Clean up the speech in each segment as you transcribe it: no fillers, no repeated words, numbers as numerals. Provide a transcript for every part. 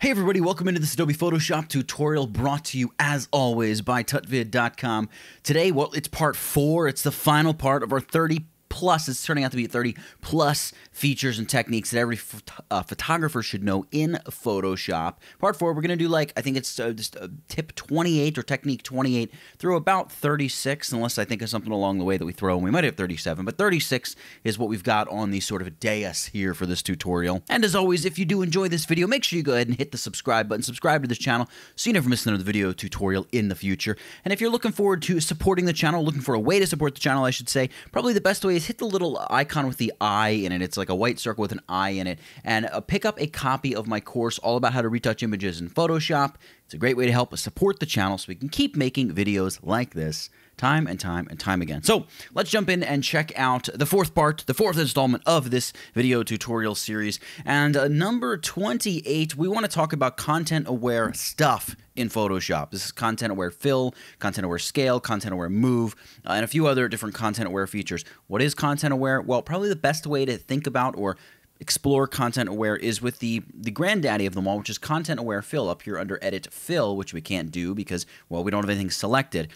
Hey everybody, welcome into this Adobe Photoshop tutorial brought to you as always by tutvid.com. Today, well, it's part 4. It's the final part of our 30 plus. It's turning out to be 30 plus features and techniques that every photographer should know in Photoshop. Part 4, we're going to do I think it's just tip 28 or technique 28 through about 36, unless I think of something along the way that we throw, and we might have 37, but 36 is what we've got on the sort of dais here for this tutorial. And as always, if you do enjoy this video, make sure you go ahead and hit the subscribe button, subscribe to this channel so you never miss another video tutorial in the future. And if you're looking forward to supporting the channel, looking for a way to support the channel, I should say, probably the best way is hit the little icon with the eye in it. It's like a white circle with an eye in it, and pick up a copy of my course all about how to retouch images in Photoshop. It's a great way to help us support the channel so we can keep making videos like this time and time again. So let's jump in and check out the fourth part, the fourth installment of this video tutorial series. And number 28, we want to talk about content-aware stuff in Photoshop. This is content-aware fill, content-aware scale, content-aware move, and a few other different content-aware features. What is content-aware? Well, probably the best way to think about or explore content-aware is with the granddaddy of them all, which is content-aware fill up here under Edit Fill, which we can't do because, well, we don't have anything selected.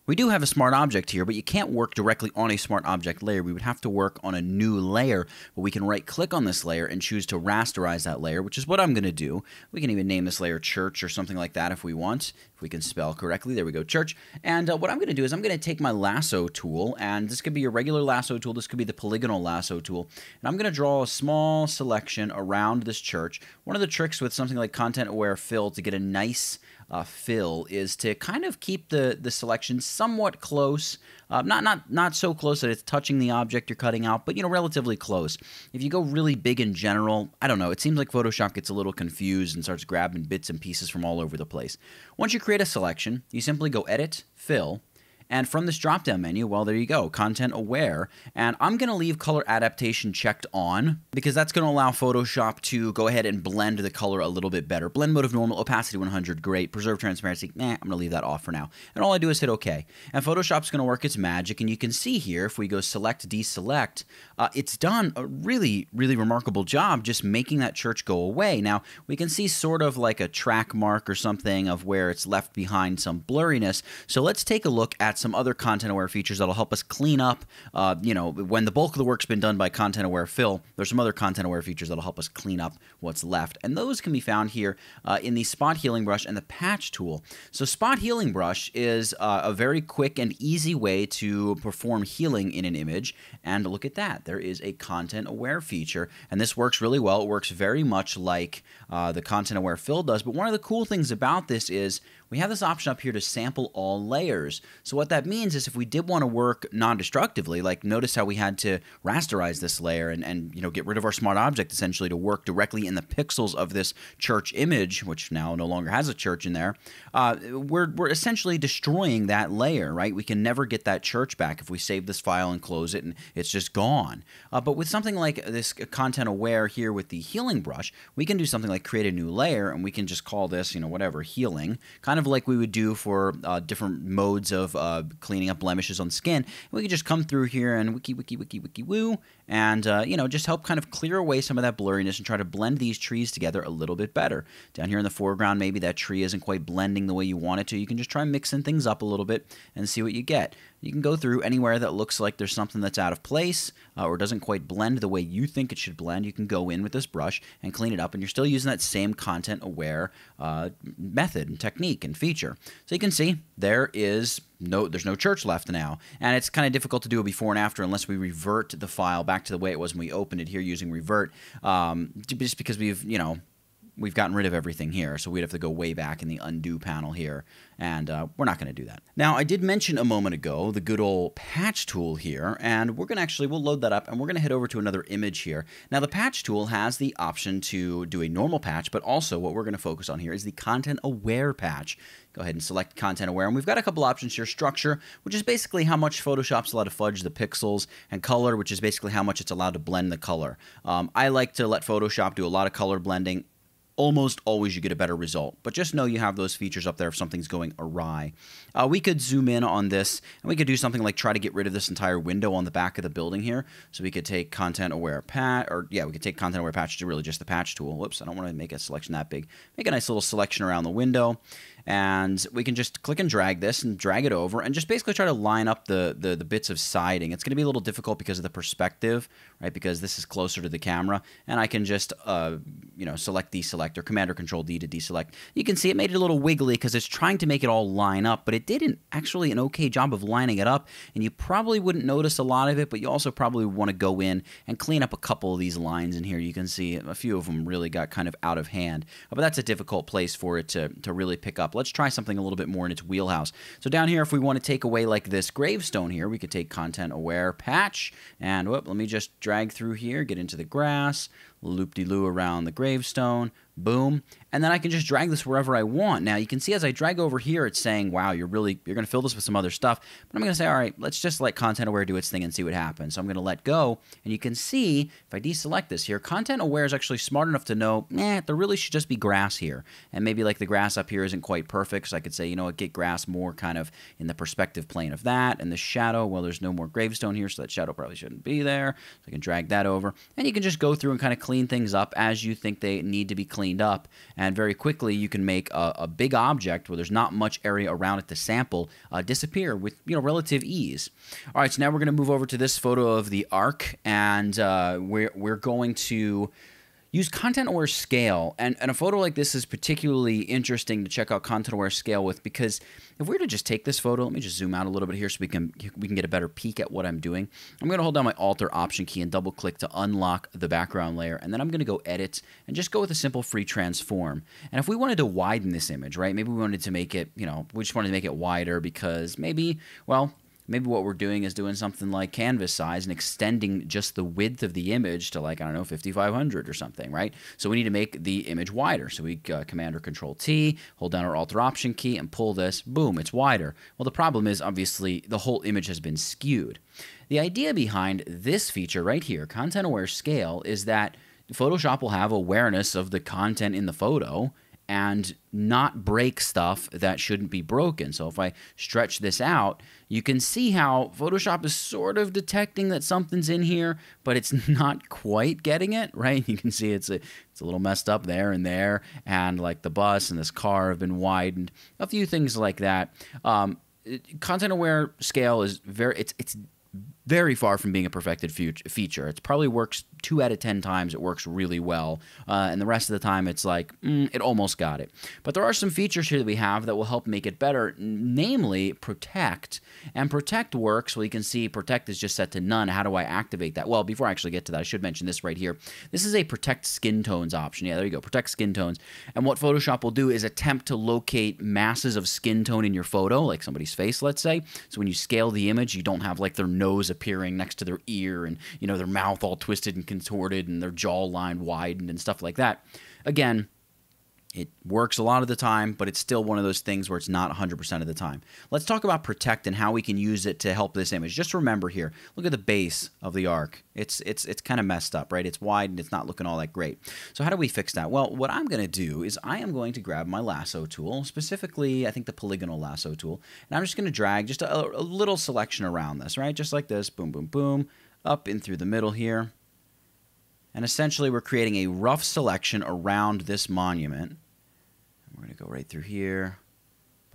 We do have a smart object here, but you can't work directly on a smart object layer. We would have to work on a new layer, but we can right-click on this layer and choose to rasterize that layer, which is what I'm going to do. We can even name this layer Church or something like that if we want, if we can spell correctly. There we go, Church. And what I'm going to do is I'm going to take my lasso tool, and this could be your regular lasso tool. This could be the polygonal lasso tool, and I'm going to draw a small selection around this church. One of the tricks with something like content-aware fill to get a nice fill is to kind of keep the selection somewhat close, not so close that it's touching the object you're cutting out, but relatively close. If you go really big in general, I don't know, it seems like Photoshop gets a little confused and starts grabbing bits and pieces from all over the place. Once you create a selection, you simply go Edit, Fill, and from this drop-down menu, well, there you go, Content Aware. And I'm going to leave Color Adaptation checked on because that's going to allow Photoshop to go ahead and blend the color a little bit better. Blend mode of normal, opacity 100, great. Preserve transparency, I'm going to leave that off for now. And all I do is hit OK. And Photoshop's going to work its magic. And you can see here, if we go Select, Deselect, it's done a really, really remarkable job just making that church go away. Now, we can see sort of like a track mark or something of where it's left behind some blurriness. So let's take a look at some other content-aware features that'll help us clean up, when the bulk of the work's been done by content-aware fill, there's some other content-aware features that'll help us clean up what's left. And those can be found here in the Spot Healing Brush and the Patch tool. So Spot Healing Brush is a very quick and easy way to perform healing in an image. And look at that. There is a content-aware feature. And this works really well. It works very much like the content-aware fill does. But one of the cool things about this is we have this option up here to sample all layers. So what that means is if we did want to work non-destructively, like notice how we had to rasterize this layer and get rid of our smart object essentially to work directly in the pixels of this church image, which now no longer has a church in there, we're essentially destroying that layer, right? We can never get that church back if we save this file and close it and it's just gone. But with something like this content aware here with the healing brush, we can do something like create a new layer and we can just call this, whatever, healing, kind of like we would do for different modes of cleaning up blemishes on skin. We can just come through here and wiki woo, and just help kind of clear away some of that blurriness and try to blend these trees together a little bit better. Down here in the foreground, maybe that tree isn't quite blending the way you want it to. You can just try mixing things up a little bit and see what you get. You can go through anywhere that looks like there's something that's out of place or doesn't quite blend the way you think it should blend. You can go in with this brush and clean it up, and you're still using that same content-aware method and technique and feature. So you can see there's no church left now, and it's kind of difficult to do a before and after unless we revert the file back to the way it was when we opened it here using revert, just because we've gotten rid of everything here, so we'd have to go way back in the undo panel here, and we're not going to do that. Now, I did mention a moment ago the good old patch tool here, and we'll load that up, and we're going to head over to another image here. Now, the patch tool has the option to do a normal patch, but also what we're going to focus on here is the content-aware patch. Go ahead and select content-aware, and we've got a couple options here. Structure, which is basically how much Photoshop's allowed to fudge the pixels, and color, which is basically how much it's allowed to blend the color. I like to let Photoshop do a lot of color blending. almost always you get a better result. But just know you have those features up there if something's going awry. We could zoom in on this, and we could do something like try to get rid of this entire window on the back of the building here. So we could take content aware patch, or yeah, we could take content aware patch to really just the patch tool. Whoops, I don't want to make a selection that big. Make a nice little selection around the window. And we can just click and drag this and drag it over and just basically try to line up the bits of siding. It's going to be a little difficult because of the perspective, right? Because this is closer to the camera. And I can just, select deselect or Command or Control D to deselect. You can see it made it a little wiggly because it's trying to make it all line up, but it did actually an okay job of lining it up. And you probably wouldn't notice a lot of it, but you also probably want to go in and clean up a couple of these lines in here. You can see a few of them really got kind of out of hand, but that's a difficult place for it to really pick up. Let's try something a little bit more in its wheelhouse. So down here, if we want to take away like this gravestone here, we could take content aware patch and let me just drag through here, get into the grass, loop-de-loo around the gravestone, boom, and then I can just drag this wherever I want. Now you can see as I drag over here, it's saying, wow, you're going to fill this with some other stuff, but I'm going to say, all right, let's just let content aware do its thing and see what happens. So I'm going to let go, and you can see if I deselect this here, content aware is actually smart enough to know, there really should just be grass here, and maybe like the grass up here isn't quite perfect, so I could say, you know what, get grass more kind of in the perspective plane of that, and the shadow, well, there's no more gravestone here, so that shadow probably shouldn't be there, so I can drag that over, and you can just go through and kind of clean things up as you think they need to be cleaned up, and very quickly you can make a big object where there's not much area around it to sample disappear with relative ease. All right, so now we're going to move over to this photo of the arc, and we're going to use content-aware scale, and a photo like this is particularly interesting to check out content-aware scale with, because if we were to just take this photo, let me just zoom out a little bit here so we can get a better peek at what I'm doing. I'm going to hold down my Alt or Option key and double-click to unlock the background layer, and then I'm going to go Edit and just go with a simple free transform. And if we wanted to widen this image, right, maybe we wanted to make it, we just wanted to make it wider because maybe what we're doing is doing something like canvas size and extending just the width of the image to, like, I don't know, 5500 or something, right? So we need to make the image wider. So we Command or Control T, hold down our Alt or Option key, and pull this. Boom, it's wider. Well, the problem is, obviously, the whole image has been skewed. The idea behind this feature right here, Content Aware Scale, is that Photoshop will have awareness of the content in the photo and not break stuff that shouldn't be broken. So if I stretch this out, you can see how Photoshop is sort of detecting that something's in here, but it's not quite getting it, right? You can see it's a little messed up there, and like the bus and this car have been widened, a few things like that. Content-aware scale is it's very far from being a perfected feature. It probably works 2 out of 10 times. It works really well. And the rest of the time, it's like, it almost got it. But there are some features here that we have that will help make it better, namely Protect. And Protect works, well, you can see Protect is just set to none. How do I activate that? Well, before I actually get to that, I should mention this right here. This is a Protect Skin Tones option. Yeah, there you go, Protect Skin Tones. And what Photoshop will do is attempt to locate masses of skin tone in your photo, like somebody's face, let's say. So when you scale the image, you don't have like their nose appearing next to their ear and, their mouth all twisted and contorted and their jawline widened and stuff like that. Again, it works a lot of the time, but it's still one of those things where it's not 100% of the time. Let's talk about Protect and how we can use it to help this image. Just remember here, look at the base of the arc. It's kind of messed up, right? It's wide and it's not looking all that great. So how do we fix that? Well, what I'm going to do is I am going to grab my lasso tool, specifically I think the polygonal lasso tool, and I'm just going to drag just a little selection around this, right? Just like this, boom, boom, boom, up in through the middle here. And essentially, we're creating a rough selection around this monument. We're going to go right through here.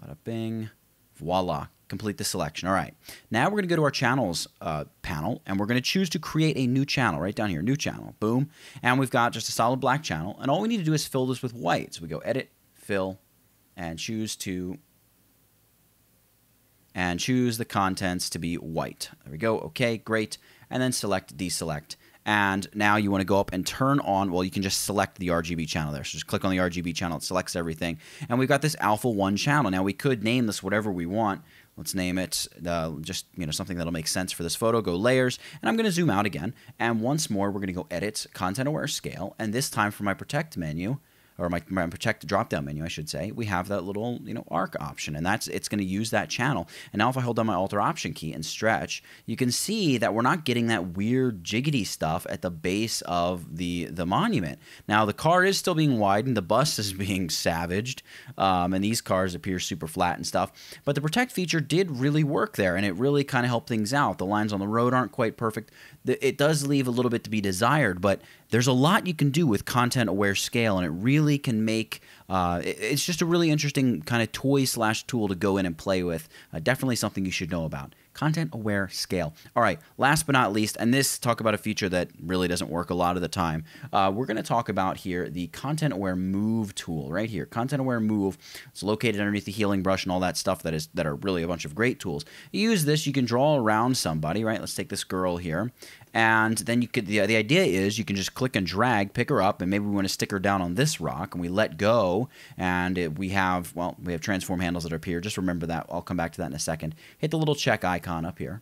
Bada bing. Voila. Complete the selection. All right. Now we're going to go to our channels panel, and we're going to choose to create a new channel right down here. New channel. Boom. And we've got just a solid black channel. And all we need to do is fill this with white. So we go Edit, Fill, and choose the contents to be white. There we go. Okay, great. And then select, deselect. And now you want to go up and turn on, well, you can just select the RGB channel there. So just click on the RGB channel. It selects everything. And we've got this Alpha 1 channel. Now, we could name this whatever we want. Let's name it just something that'll make sense for this photo. Go Layers. And I'm going to zoom out again. And once more, we're going to go Edit, Content Aware Scale. And this time for my Protect menu, or my protect drop-down menu, I should say, we have that little, arc option, and it's going to use that channel. And now if I hold down my Alt or Option key and stretch, you can see that we're not getting that weird jiggity stuff at the base of the monument. Now the car is still being widened, the bus is being savaged, and these cars appear super flat and stuff. But the protect feature did really work there, and it really kind of helped things out. The lines on the road aren't quite perfect. It does leave a little bit to be desired, but there's a lot you can do with content-aware scale, and it really can make it's just a really interesting kind of toy/tool to go in and play with. Definitely something you should know about. Content-aware scale. All right, last but not least, and this talk about a feature that really doesn't work a lot of the time. We're going to talk about here the content-aware move tool right here. Content-aware move. It's located underneath the healing brush and all that stuff that are really a bunch of great tools. You use this, you can draw around somebody, right? Let's take this girl here. And then you could, the idea is you can just click and drag, pick her up, and maybe we want to stick her down on this rock, and we let go, and we have transform handles that appear. Just remember that. I'll come back to that in a second. Hit the little check icon up here.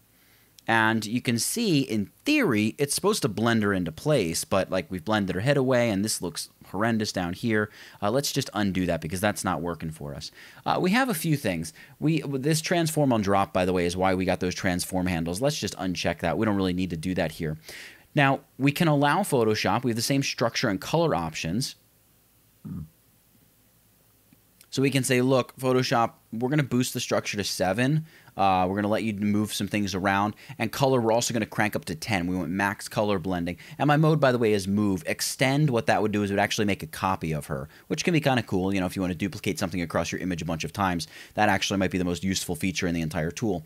And you can see, in theory, it's supposed to blend her into place, but like we've blended her head away, and this looks horrendous down here. Let's just undo that because that's not working for us. We have a few things. This transform on drop, by the way, is why we got those transform handles. Let's just uncheck that. We don't really need to do that here. Now, we can allow Photoshop. We have the same structure and color options. So we can say, look, Photoshop, we're going to boost the structure to 7. We're going to let you move some things around. And color, we're also going to crank up to 10. We want max color blending. And my mode, by the way, is move. Extend, what that would do is it would actually make a copy of her, which can be kind of cool. If you want to duplicate something across your image a bunch of times, that actually might be the most useful feature in the entire tool.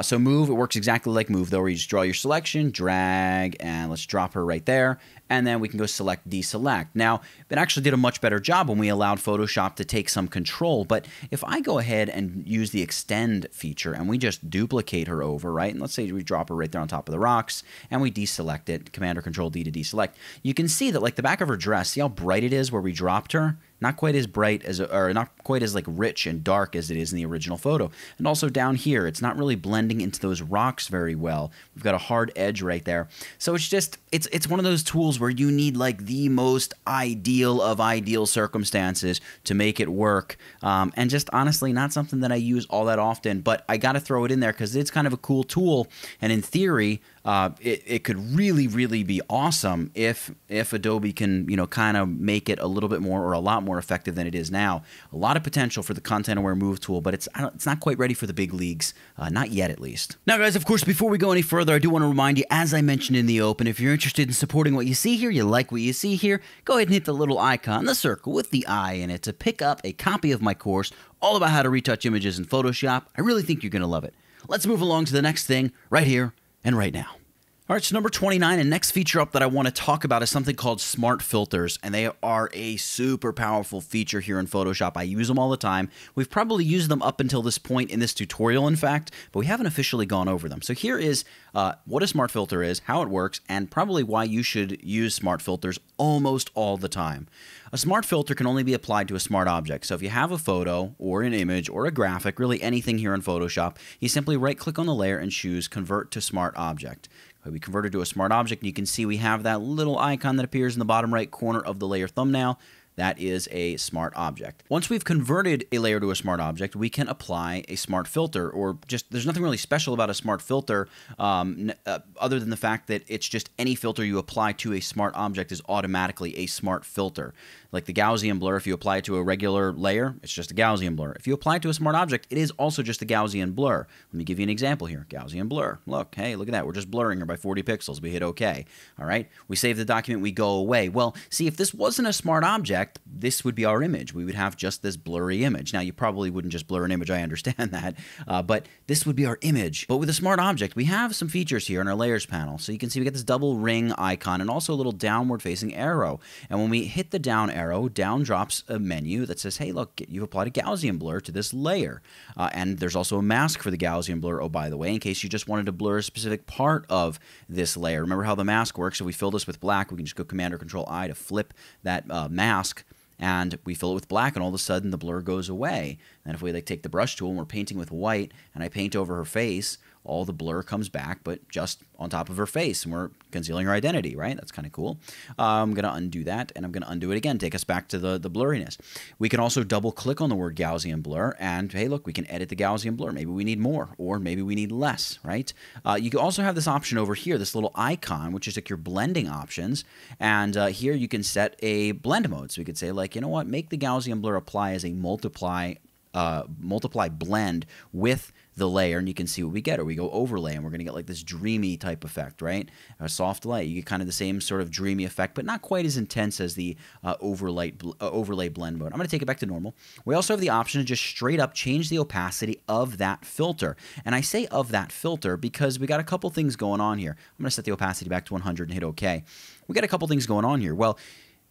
So move, it works exactly like move, though, where you just draw your selection, drag, and let's drop her right there. And then we can go select, deselect. Now, it actually did a much better job when we allowed Photoshop to take some control. But if I go ahead and use the extend feature and we just duplicate her over, right? And let's say we drop her right there on top of the rocks and we deselect it, Command or Control D to deselect. You can see that like the back of her dress, see how bright it is where we dropped her? Not quite as bright as, or not quite as like rich and dark as it is in the original photo. And also down here, it's not really blending into those rocks very well. We've got a hard edge right there. So it's just, it's one of those tools where you need like the most ideal of ideal circumstances to make it work. And just honestly, not something that I use all that often, but I got to throw it in there because it's kind of a cool tool. And in theory, it could really, really be awesome if Adobe can, kind of make it a little bit more or a lot more effective than it is now. A lot of potential for the content-aware move tool, but it's not quite ready for the big leagues, not yet at least. Now, guys, of course, before we go any further, I do want to remind you, as I mentioned in the open, if you're interested in supporting what you see here, you like what you see here, go ahead and hit the little icon, the circle with the eye in it, to pick up a copy of my course all about how to retouch images in Photoshop. I really think you're going to love it. Let's move along to the next thing right here and right now. All right, so number 29, and next feature up that I want to talk about is something called smart filters, and they are a super powerful feature here in Photoshop. I use them all the time. We've probably used them up until this point in this tutorial, in fact, but we haven't officially gone over them. So here is what a smart filter is, how it works, and probably why you should use smart filters almost all the time. A smart filter can only be applied to a smart object. So if you have a photo or an image or a graphic, really anything here in Photoshop, you simply right-click on the layer and choose Convert to Smart Object. We converted to a smart object, and you can see we have that little icon that appears in the bottom right corner of the layer thumbnail. That is a smart object. Once we've converted a layer to a smart object, we can apply a smart filter, or just, there's nothing really special about a smart filter other than the fact that it's just any filter you apply to a smart object is automatically a smart filter. Like the Gaussian blur, if you apply it to a regular layer, it's just a Gaussian blur. If you apply it to a smart object, it is also just a Gaussian blur. Let me give you an example here. Gaussian blur. Look, hey, look at that. We're just blurring her by 40 pixels. We hit OK. All right. We save the document. We go away. Well, see, if this wasn't a smart object, this would be our image. We would have just this blurry image. Now, you probably wouldn't just blur an image. I understand that. But this would be our image. But with a smart object, we have some features here in our layers panel. So you can see we get this double ring icon and also a little downward facing arrow. And when we hit the down arrow, down drops a menu that says, hey, look, you've applied a Gaussian blur to this layer. And there's also a mask for the Gaussian blur, oh, by the way, in case you just wanted to blur a specific part of this layer. Remember how the mask works? If we fill this with black, we can just go Command or Control I to flip that mask, and we fill it with black, and all of a sudden the blur goes away. And if we take the brush tool and we're painting with white, and I paint over her face, all the blur comes back, but just on top of her face, and we're concealing her identity, right? That's kind of cool. I'm going to undo that, and I'm going to undo it again, take us back to the blurriness. We can also double click on the word Gaussian blur, and hey, look, we can edit the Gaussian blur. Maybe we need more, or maybe we need less, right? You can also have this option over here, this little icon, which is like your blending options, and here you can set a blend mode. So we could say, like, you know what, make the Gaussian blur apply as a multiply blend with the layer, and you can see what we get. Or we go overlay, and we're going to get like this dreamy type effect, right? A soft light. You get kind of the same sort of dreamy effect, but not quite as intense as the overlay blend mode. I'm going to take it back to normal. We also have the option to just straight up change the opacity of that filter. And I say of that filter because we got a couple things going on here. I'm going to set the opacity back to 100 and hit OK. We got a couple things going on here. Well,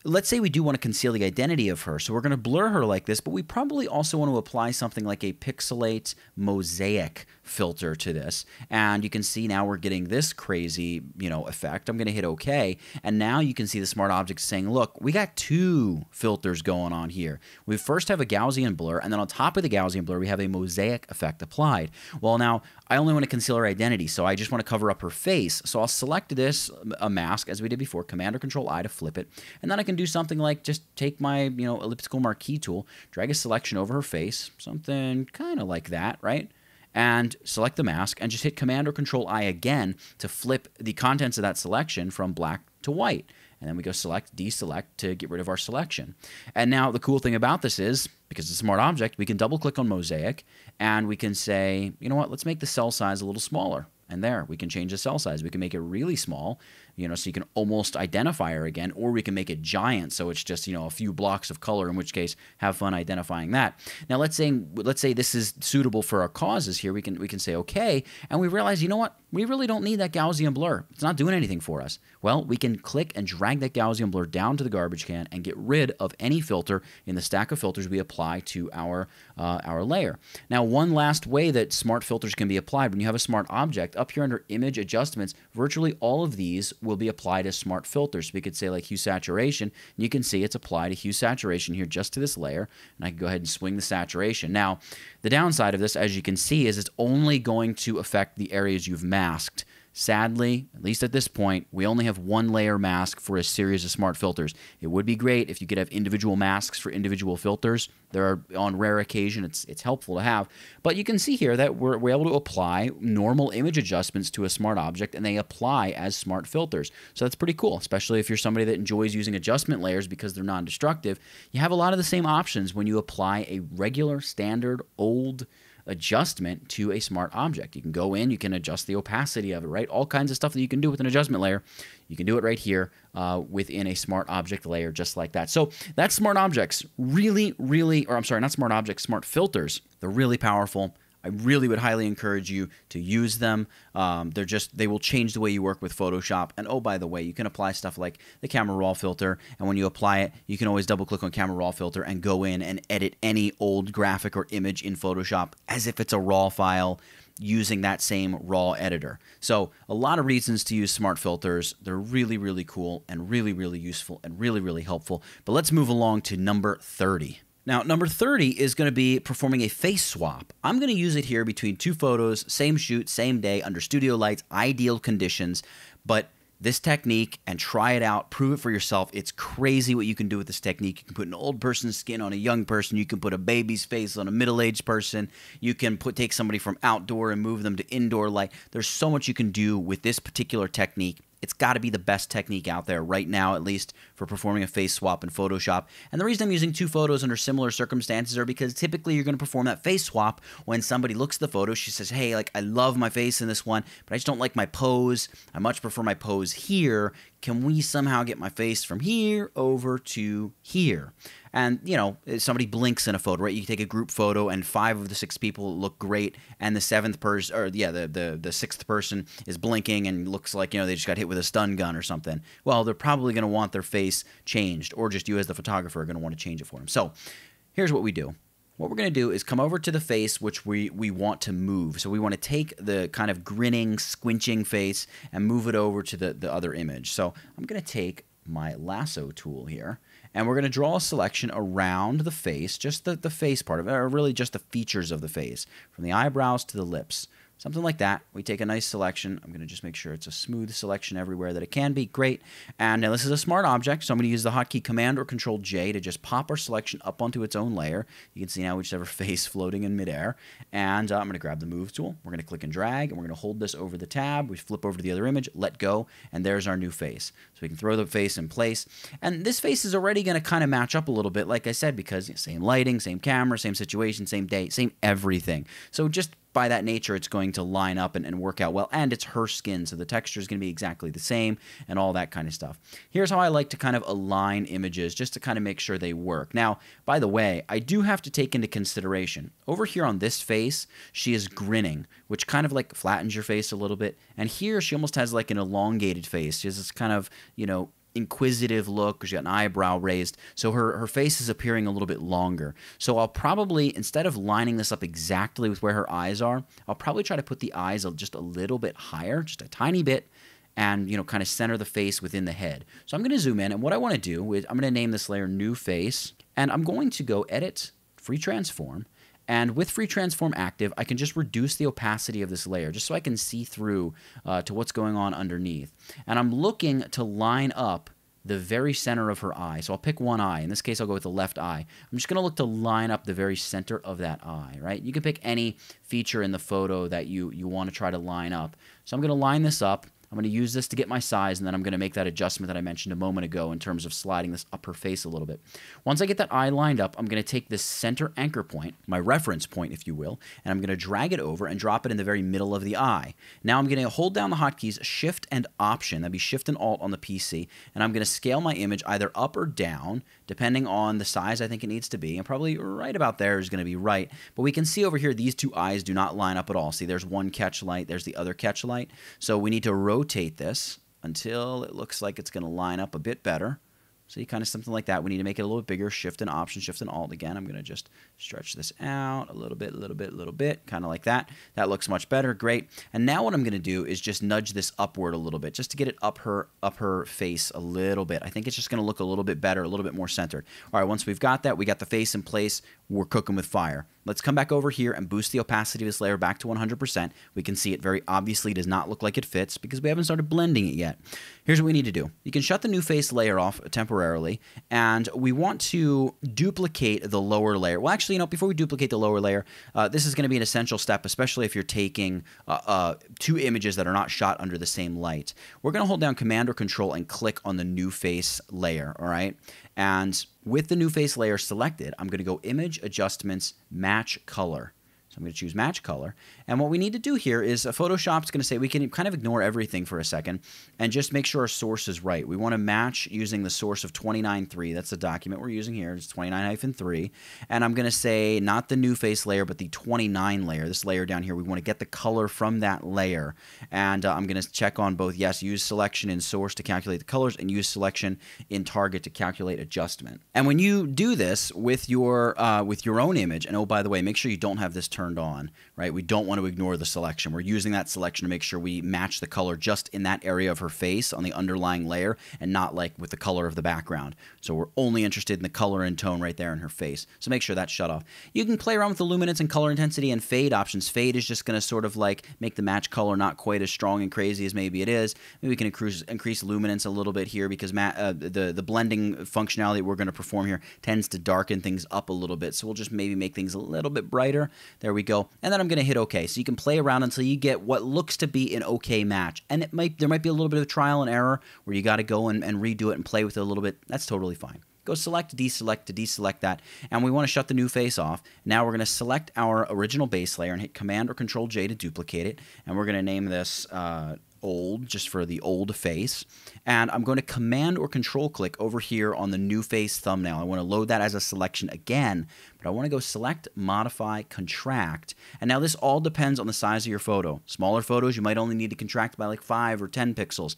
let's say we do want to conceal the identity of her, so we're going to blur her like this, but we probably also want to apply something like a pixelate mosaic filter to this. And you can see now we're getting this crazy, effect. I'm going to hit OK, and now you can see the smart object saying, look, we got two filters going on here. We first have a Gaussian blur, and then on top of the Gaussian blur, we have a mosaic effect applied. Well, now I only want to conceal her identity, so I just want to cover up her face. So I'll select this, a mask, as we did before, Command or Control I to flip it, and then I can do something like just take my, elliptical marquee tool, drag a selection over her face, something kind of like that, right? And select the mask and just hit Command or Control I again to flip the contents of that selection from black to white. And then we go select, deselect to get rid of our selection. And now the cool thing about this is, because it's a smart object, we can double click on mosaic and we can say, you know what, let's make the cell size a little smaller. And there, we can change the cell size. We can make it really small, so you can almost identify her again, or we can make it giant, so it's just, a few blocks of color, in which case, have fun identifying that. Now, let's say this is suitable for our causes here. We can say okay, and we realize, you know what? We really don't need that Gaussian blur. It's not doing anything for us. Well, we can click and drag that Gaussian blur down to the garbage can and get rid of any filter in the stack of filters we apply to our layer. Now, one last way that smart filters can be applied when you have a smart object, up here under Image Adjustments, virtually all of these will be applied as smart filters. So we could say like Hue Saturation, and you can see it's applied a Hue Saturation here just to this layer, and I can go ahead and swing the saturation. Now, the downside of this, as you can see, is it's only going to affect the areas you've masked. Sadly, at least at this point, we only have one layer mask for a series of smart filters. It would be great if you could have individual masks for individual filters. There are, on rare occasion, it's helpful to have. But you can see here that we're able to apply normal image adjustments to a smart object, and they apply as smart filters. So that's pretty cool, especially if you're somebody that enjoys using adjustment layers because they're non-destructive. You have a lot of the same options when you apply a regular, standard, old adjustment to a smart object. You can go in, you can adjust the opacity of it, right? All kinds of stuff that you can do with an adjustment layer. You can do it right here within a smart object layer, just like that. So that's smart objects. Not smart objects, smart filters. They're really powerful. I really would highly encourage you to use them. They will change the way you work with Photoshop. And oh, by the way, you can apply stuff like the Camera Raw filter. And when you apply it, you can always double click on Camera Raw filter and go in and edit any old graphic or image in Photoshop as if it's a raw file using that same raw editor. So a lot of reasons to use smart filters. They're really, really cool and really, really useful and really, really helpful. But let's move along to number 30. Now, number 30 is going to be performing a face swap. I'm going to use it here between two photos, same shoot, same day, under studio lights, ideal conditions. But this technique, and try it out, prove it for yourself. It's crazy what you can do with this technique. You can put an old person's skin on a young person. You can put a baby's face on a middle-aged person. You can take somebody from outdoor and move them to indoor light. There's so much you can do with this particular technique. It's got to be the best technique out there right now, at least, for performing a face swap in Photoshop. And the reason I'm using two photos under similar circumstances are because typically you're going to perform that face swap when somebody looks at the photo. She says, hey, like, I love my face in this one, but I just don't like my pose. I much prefer my pose here. Can we somehow get my face from here over to here? And, somebody blinks in a photo, right? You take a group photo and 5 of the 6 people look great, and the 7th person, or the 6th person is blinking and looks like, they just got hit with a stun gun or something. Well, they're probably going to want their face changed, or just you as the photographer are going to want to change it for them. So here's what we do. What we're going to do is come over to the face which we want to move. So we want to take the kind of grinning, squinching face and move it over to the other image. So I'm going to take my lasso tool here, and we're going to draw a selection around the face, just the face part of it, or really just the features of the face, from the eyebrows to the lips. Something like that. We take a nice selection. I'm going to just make sure it's a smooth selection everywhere that it can be. Great. And now this is a smart object, so I'm going to use the hotkey Command or Control J to just pop our selection up onto its own layer. You can see now we just have our face floating in midair. And I'm going to grab the Move tool. We're going to click and drag, and we're going to hold this over the tab. We flip over to the other image, let go, and there's our new face. So we can throw the face in place. And this face is already going to kind of match up a little bit, like I said, because same lighting, same camera, same situation, same day, same everything. So just by that nature, it's going to line up and work out well, and it's her skin, so the texture is going to be exactly the same and all that kind of stuff. Here's how I like to kind of align images just to kind of make sure they work. Now, by the way, I do have to take into consideration, over here on this face, she is grinning, which kind of like flattens your face a little bit, and here she almost has like an elongated face. She has this kind of, you know, inquisitive look because she got an eyebrow raised, so her face is appearing a little bit longer. So I'll probably, instead of lining this up exactly with where her eyes are, I'll probably try to put the eyes just a little bit higher, just a tiny bit, and, you know, kind of center the face within the head. So I'm going to zoom in, and what I want to do is I'm going to name this layer New Face, and I'm going to go Edit, Free Transform, and with Free Transform active, I can just reduce the opacity of this layer just so I can see through to what's going on underneath. And I'm looking to line up the very center of her eye. So I'll pick one eye. In this case, I'll go with the left eye. I'm just going to look to line up the very center of that eye, right? You can pick any feature in the photo that you want to try to line up. So I'm going to line this up. I'm going to use this to get my size, and then I'm going to make that adjustment that I mentioned a moment ago in terms of sliding this up her face a little bit. Once I get that eye lined up, I'm going to take this center anchor point, my reference point, if you will, and I'm going to drag it over and drop it in the very middle of the eye. Now I'm going to hold down the hotkeys Shift and Option, that'd be Shift and Alt on the PC, and I'm going to scale my image either up or down, depending on the size I think it needs to be, and probably right about there is going to be right. But we can see over here, these two eyes do not line up at all. See, there's one catch light, there's the other catch light. So we need to rotate this until it looks like it's going to line up a bit better. See, kind of something like that. We need to make it a little bit bigger. Shift and Option, Shift and Alt again. I'm going to just stretch this out a little bit, kind of like that. That looks much better. Great. And now what I'm going to do is just nudge this upward a little bit, just to get it up her face a little bit. I think it's just going to look a little bit better, a little bit more centered. All right, once we've got that, we got the face in place, we're cooking with fire. Let's come back over here and boost the opacity of this layer back to 100%. We can see it very obviously does not look like it fits because we haven't started blending it yet. Here's what we need to do. You can shut the New Face layer off temporarily, and we want to duplicate the lower layer. Well, actually, you know, before we duplicate the lower layer, this is going to be an essential step, especially if you're taking two images that are not shot under the same light. We're going to hold down Command or Control and click on the New Face layer, all right? And with the New Face layer selected, I'm going to go Image, Adjustments, Match Color. So I'm going to choose Match Color. And what we need to do here is Photoshop's going to say we can kind of ignore everything for a second and just make sure our source is right. We want to match using the source of 29.3. That's the document we're using here. It's 29-3. And I'm going to say not the New Face layer, but the 29 layer, this layer down here. We want to get the color from that layer. And I'm going to check on both, yes, use selection in source to calculate the colors and use selection in target to calculate adjustment. And when you do this with your own image, and oh, by the way, make sure you don't have this turned on, right? We don't want to ignore the selection. We're using that selection to make sure we match the color just in that area of her face on the underlying layer and not like with the color of the background. So we're only interested in the color and tone right there in her face. So make sure that's shut off. You can play around with the luminance and color intensity and fade options. Fade is just going to sort of like make the match color not quite as strong and crazy as maybe it is. Maybe we can increase luminance a little bit here because the blending functionality we're going to perform here tends to darken things up a little bit. So we'll just maybe make things a little bit brighter. There we go. And then I'm going to hit OK. So you can play around until you get what looks to be an okay match. And there might be a little bit of trial and error where you got to go and redo it and play with it a little bit. That's totally fine. Go select, deselect to deselect that. And we want to shut the New Face off. Now we're going to select our original base layer and hit Command or Control J to duplicate it. And we're going to name this old, just for the old face. And I'm going to Command or Control click over here on the New Face thumbnail. I want to load that as a selection again, but I want to go Select, Modify, Contract. And now this all depends on the size of your photo. Smaller photos, you might only need to contract by like 5 or 10 pixels.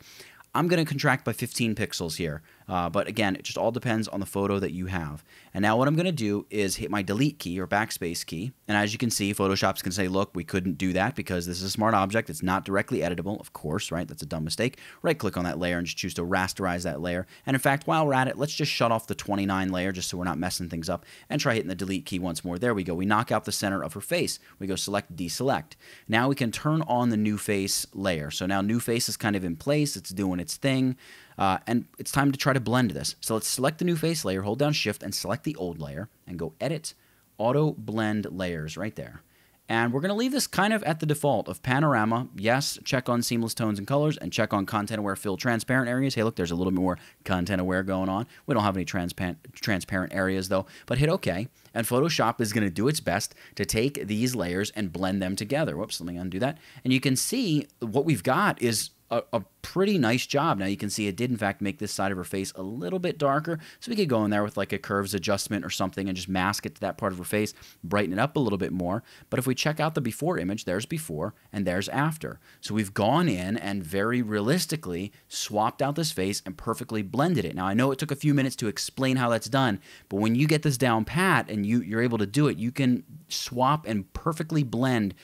I'm going to contract by 15 pixels here. But again, it just all depends on the photo that you have. And now what I'm going to do is hit my delete key or backspace key. And as you can see, Photoshop's going to say, look, we couldn't do that because this is a smart object. It's not directly editable, of course, right? That's a dumb mistake. Right-click on that layer and just choose to rasterize that layer. And in fact, while we're at it, let's just shut off the 29 layer just so we're not messing things up and try hitting the delete key once more. There we go. We knock out the center of her face. We go select, deselect. Now we can turn on the new face layer. So now new face is kind of in place. It's doing its thing. And it's time to try to blend this. So let's select the new face layer, hold down Shift, and select the old layer, and go Edit, Auto Blend Layers right there. And we're going to leave this kind of at the default of panorama. Yes, check on seamless tones and colors, and check on content-aware fill transparent areas. Hey, look, there's a little bit more content-aware going on. We don't have any transparent areas, though, but hit OK. And Photoshop is going to do its best to take these layers and blend them together. Whoops, let me undo that. And you can see what we've got is a pretty nice job. Now you can see it did in fact make this side of her face a little bit darker, so we could go in there with like a curves adjustment or something and just mask it to that part of her face, brighten it up a little bit more. But if we check out the before image, there's before and there's after. So we've gone in and very realistically swapped out this face and perfectly blended it. Now I know it took a few minutes to explain how that's done, but when you get this down pat and you're able to do it, you can swap and perfectly blend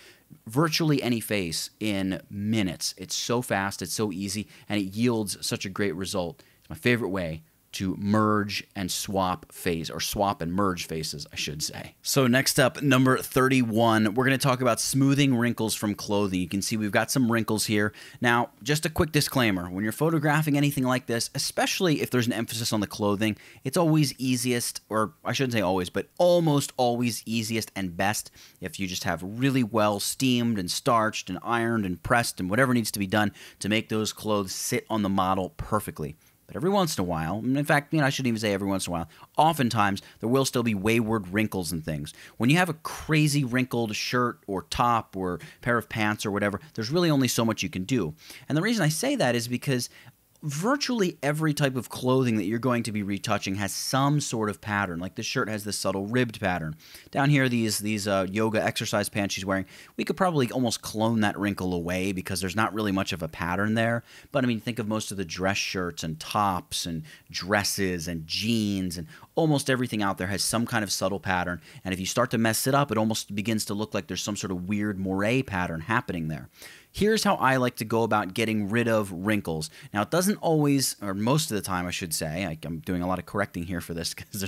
virtually any face in minutes. It's so fast, it's so easy, and it yields such a great result. It's my favorite way to merge and swap face, or swap and merge faces, I should say. So next up, number 31, we're going to talk about smoothing wrinkles from clothing. You can see we've got some wrinkles here. Now, just a quick disclaimer, when you're photographing anything like this, especially if there's an emphasis on the clothing, it's always easiest, or I shouldn't say always, but almost always easiest and best if you just have really well steamed and starched and ironed and pressed and whatever needs to be done to make those clothes sit on the model perfectly. But every once in a while, in fact, I shouldn't even say every once in a while, oftentimes there will still be wayward wrinkles and things. When you have a crazy wrinkled shirt or top or pair of pants or whatever, there's really only so much you can do. And the reason I say that is because virtually every type of clothing that you're going to be retouching has some sort of pattern. Like this shirt has this subtle ribbed pattern. Down here, these yoga exercise pants she's wearing, we could probably almost clone that wrinkle away because there's not really much of a pattern there. But I mean, think of most of the dress shirts and tops and dresses and jeans, and almost everything out there has some kind of subtle pattern. And if you start to mess it up, it almost begins to look like there's some sort of weird moire pattern happening there. Here's how I like to go about getting rid of wrinkles. Now, it doesn't always, or most of the time, I should say. I'm doing a lot of correcting here for this because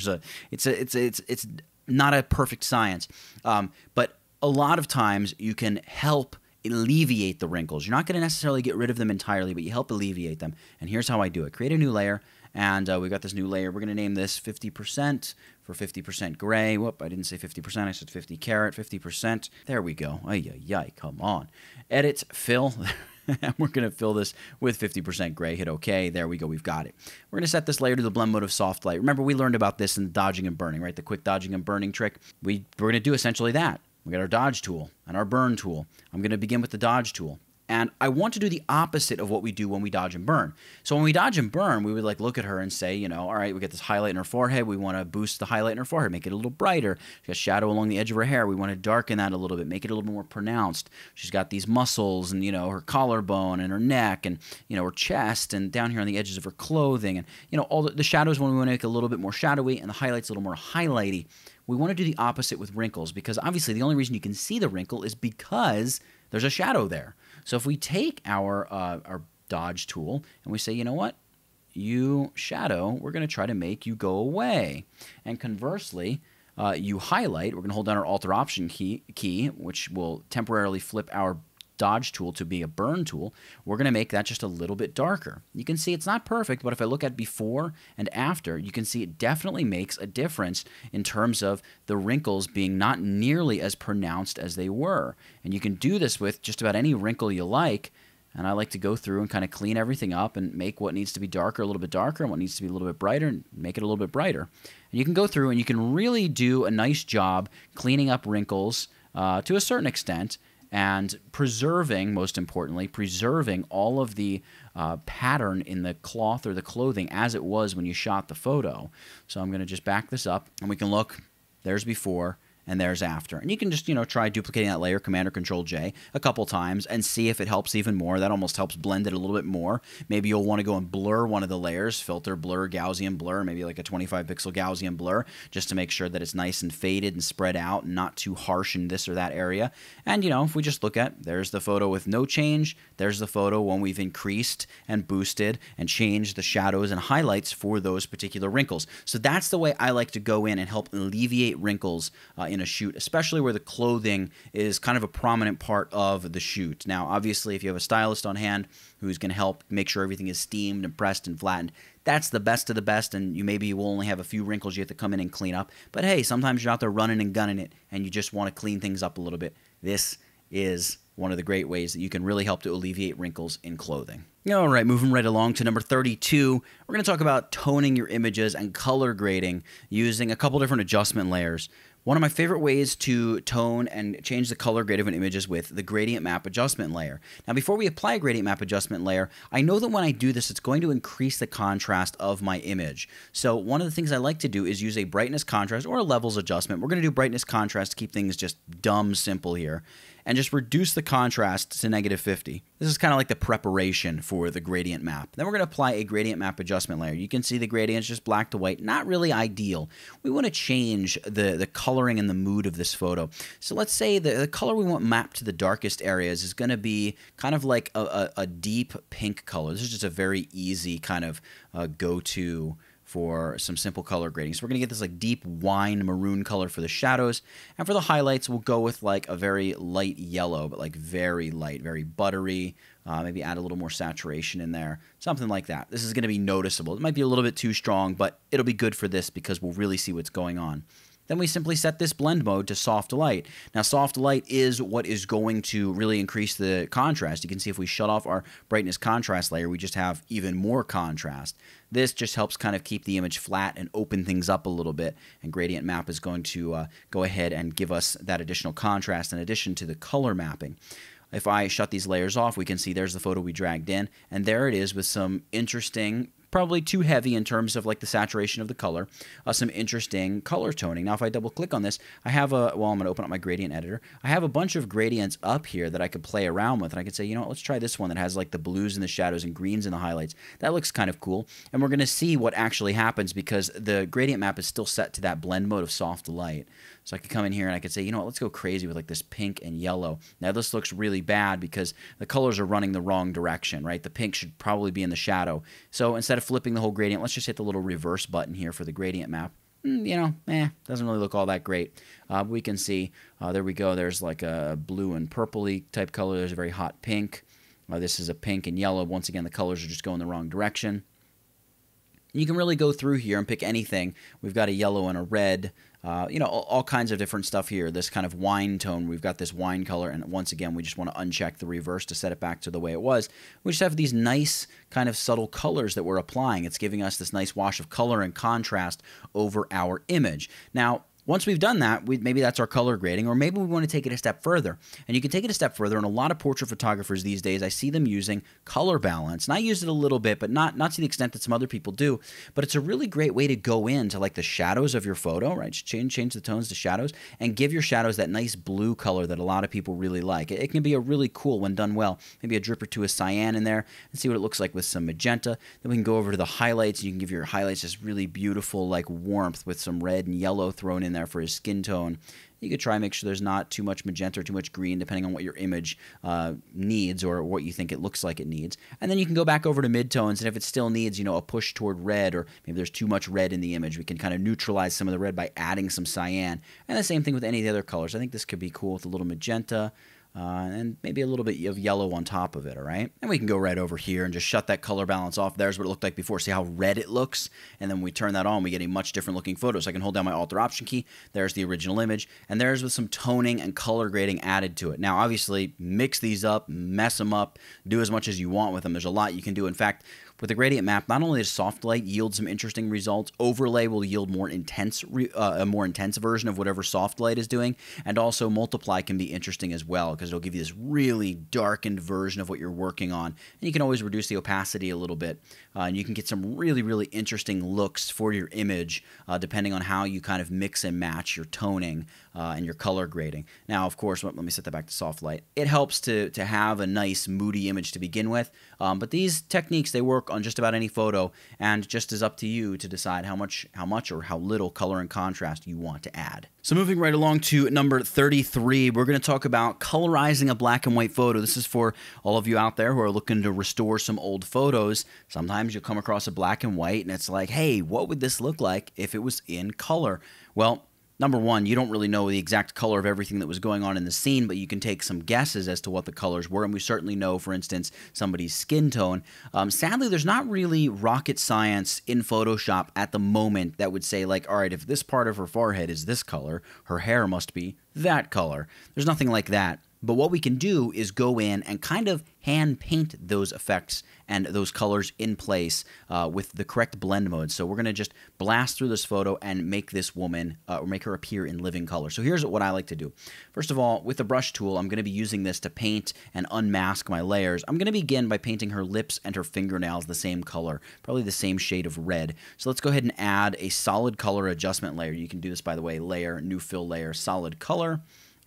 it's not a perfect science. But a lot of times you can help alleviate the wrinkles. You're not going to necessarily get rid of them entirely, but you help alleviate them. And here's how I do it: create a new layer, and we've got this new layer. We're going to name this 50% for 50% gray. Whoop, I didn't say 50%. I said 50 carat, 50%. There we go. Ay, come on. Edit, fill. And we're going to fill this with 50% gray. Hit OK. There we go. We've got it. We're going to set this layer to the blend mode of soft light. Remember, we learned about this in dodging and burning, right? The quick dodging and burning trick. We're going to do essentially that. We got our dodge tool and our burn tool. I'm going to begin with the dodge tool. And I want to do the opposite of what we do when we dodge and burn. So when we dodge and burn, we would like look at her and say, all right, we get this highlight in her forehead. We want to boost the highlight in her forehead, make it a little brighter. She's got shadow along the edge of her hair. We want to darken that a little bit, make it a little bit more pronounced. She's got these muscles and, her collarbone and her neck and, her chest and down here on the edges of her clothing. And, all the shadows when we want to make it a little bit more shadowy and the highlights a little more highlighty. We want to do the opposite with wrinkles because obviously the only reason you can see the wrinkle is because there's a shadow there. So if we take our dodge tool and we say, you know what, you shadow, we're going to try to make you go away. And conversely, you highlight, we're going to hold down our Alt or Option key, which will temporarily flip our dodge tool to be a burn tool. We're going to make that just a little bit darker. You can see it's not perfect, but if I look at before and after, you can see it definitely makes a difference in terms of the wrinkles being not nearly as pronounced as they were. And you can do this with just about any wrinkle you like. And I like to go through and kind of clean everything up and make what needs to be darker a little bit darker and what needs to be a little bit brighter and make it a little bit brighter. And you can go through and you can really do a nice job cleaning up wrinkles to a certain extent, and preserving, most importantly, preserving all of the pattern in the cloth or the clothing as it was when you shot the photo. So I'm going to just back this up, and we can look. There's before, and there's after. And you can just, try duplicating that layer, Command or Control J, a couple times and see if it helps even more. That almost helps blend it a little bit more. Maybe you'll want to go and blur one of the layers, filter, blur, Gaussian blur, maybe like a 25 pixel Gaussian blur, just to make sure that it's nice and faded and spread out and not too harsh in this or that area. And, if we just look at, there's the photo with no change, there's the photo when we've increased and boosted and changed the shadows and highlights for those particular wrinkles. So that's the way I like to go in and help alleviate wrinkles in a shoot, especially where the clothing is kind of a prominent part of the shoot. Now, obviously, if you have a stylist on hand who's going to help make sure everything is steamed and pressed and flattened, that's the best of the best, and maybe you will only have a few wrinkles you have to come in and clean up. But hey, sometimes you're out there running and gunning it, and you just want to clean things up a little bit. This is one of the great ways that you can really help to alleviate wrinkles in clothing. All right, moving right along to number 32, we're going to talk about toning your images and color grading using a couple different adjustment layers. One of my favorite ways to tone and change the color grade of an image is with the gradient map adjustment layer. Now, before we apply a gradient map adjustment layer, I know that when I do this, it's going to increase the contrast of my image. So one of the things I like to do is use a brightness contrast or a levels adjustment. We're going to do brightness contrast to keep things just dumb simple here, and just reduce the contrast to -50. This is kind of like the preparation for the gradient map. Then we're going to apply a gradient map adjustment layer. You can see the gradients just black to white, not really ideal. We want to change the coloring and the mood of this photo. So let's say the color we want mapped to the darkest areas is going to be kind of like a deep pink color. This is just a very easy kind of go-to for some simple color grading. So we're going to get this like deep wine maroon color for the shadows. And for the highlights, we'll go with like a very light yellow, but like very light, very buttery. Maybe add a little more saturation in there, something like that. This is going to be noticeable. It might be a little bit too strong, but it'll be good for this because we'll really see what's going on. Then we simply set this blend mode to soft light. Now, soft light is what is going to really increase the contrast. You can see if we shut off our brightness contrast layer, we just have even more contrast. This just helps kind of keep the image flat and open things up a little bit. And gradient map is going to go ahead and give us that additional contrast in addition to the color mapping. If I shut these layers off, we can see there's the photo we dragged in, and there it is with some interesting, probably too heavy in terms of like the saturation of the color, some interesting color toning. Now, if I double click on this, I have I'm going to open up my gradient editor. I have a bunch of gradients up here that I could play around with, and I could say, you know what, let's try this one that has like the blues in the shadows and greens in the highlights. That looks kind of cool, and we're going to see what actually happens because the gradient map is still set to that blend mode of soft light. So I could come in here and I could say, you know what, let's go crazy with like this pink and yellow. Now this looks really bad because the colors are running the wrong direction, right? The pink should probably be in the shadow. So instead of flipping the whole gradient, let's just hit the little reverse button here for the gradient map. Doesn't really look all that great. We can see, there we go, there's like a blue and purpley type color. There's a very hot pink. This is a pink and yellow. Once again, the colors are just going the wrong direction. You can really go through here and pick anything. We've got a yellow and a red, all kinds of different stuff here. This kind of wine tone, we've got this wine color, and once again, we just want to uncheck the reverse to set it back to the way it was. We just have these nice kind of subtle colors that we're applying. It's giving us this nice wash of color and contrast over our image. Now, once we've done that, maybe that's our color grading, or maybe we want to take it a step further. And you can take it a step further, and a lot of portrait photographers these days, I see them using color balance. And I use it a little bit, but not to the extent that some other people do. But it's a really great way to go into like the shadows of your photo, right? Just change the tones to shadows and give your shadows that nice blue color that a lot of people really like. It can be a really cool when done well. Maybe a drip or two of cyan in there and see what it looks like with some magenta. Then we can go over to the highlights. You can give your highlights this really beautiful like warmth with some red and yellow thrown in there for his skin tone. You could try and make sure there's not too much magenta or too much green, depending on what your image needs or what you think it looks like it needs. And then you can go back over to midtones, and if it still needs, a push toward red, or maybe there's too much red in the image, we can kind of neutralize some of the red by adding some cyan. And the same thing with any of the other colors. I think this could be cool with a little magenta. And maybe a little bit of yellow on top of it, all right? And we can go right over here and just shut that color balance off. There's what it looked like before. See how red it looks? And then when we turn that on, we get a much different looking photo. So I can hold down my Alt-Option key. There's the original image. And there's with some toning and color grading added to it. Now, obviously, mix these up, mess them up, do as much as you want with them. There's a lot you can do. In fact, with the gradient map, not only does soft light yield some interesting results, overlay will yield more intense, a more intense version of whatever soft light is doing, and also multiply can be interesting as well because it'll give you this really darkened version of what you're working on. And you can always reduce the opacity a little bit, and you can get some really, really interesting looks for your image depending on how you kind of mix and match your toning and your color grading. Now, of course, let me set that back to soft light. It helps to have a nice moody image to begin with, but these techniques, they work on just about any photo, and just is up to you to decide how much or how little color and contrast you want to add. So moving right along to number 33, we're going to talk about colorizing a black and white photo. This is for all of you out there who are looking to restore some old photos. Sometimes you'll come across a black and white and it's like, hey, what would this look like if it was in color? Well, number one, you don't really know the exact color of everything that was going on in the scene, but you can take some guesses as to what the colors were, and we certainly know, for instance, somebody's skin tone. Sadly, there's not really rocket science in Photoshop at the moment that would say, like, all right, if this part of her forehead is this color, her hair must be that color. There's nothing like that. But what we can do is go in and kind of hand paint those effects and those colors in place with the correct blend mode. So we're going to just blast through this photo and make this woman, or make her appear in living color. So here's what I like to do. First of all, with the brush tool, I'm going to be using this to paint and unmask my layers. I'm going to begin by painting her lips and her fingernails the same color, probably the same shade of red. So let's go ahead and add a solid color adjustment layer. You can do this, by the way, layer, new fill layer, solid color.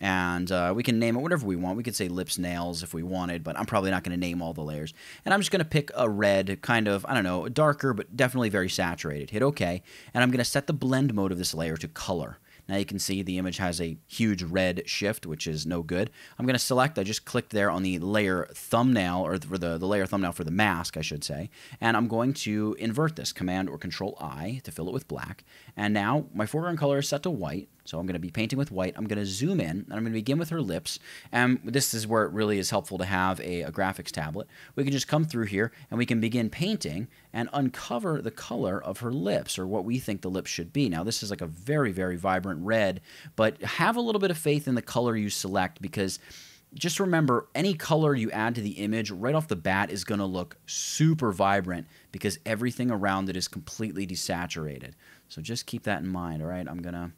And we can name it whatever we want. We could say lips, nails if we wanted, but I'm probably not going to name all the layers. And I'm just going to pick a red, kind of, I don't know, darker, but definitely very saturated. Hit OK. And I'm going to set the blend mode of this layer to color. Now you can see the image has a huge red shift, which is no good. I'm going to select, I just clicked there on the layer thumbnail, or for the layer thumbnail for the mask, I should say. And I'm going to invert this, Command or Control I to fill it with black. And now my foreground color is set to white. So I'm going to be painting with white. I'm going to zoom in, and I'm going to begin with her lips. And this is where it really is helpful to have a graphics tablet. We can just come through here, and we can begin painting and uncover the color of her lips, or what we think the lips should be. Now, this is like a very, very vibrant red, but have a little bit of faith in the color you select, because just remember, any color you add to the image right off the bat is going to look super vibrant because everything around it is completely desaturated. So just keep that in mind, all right? I'm going to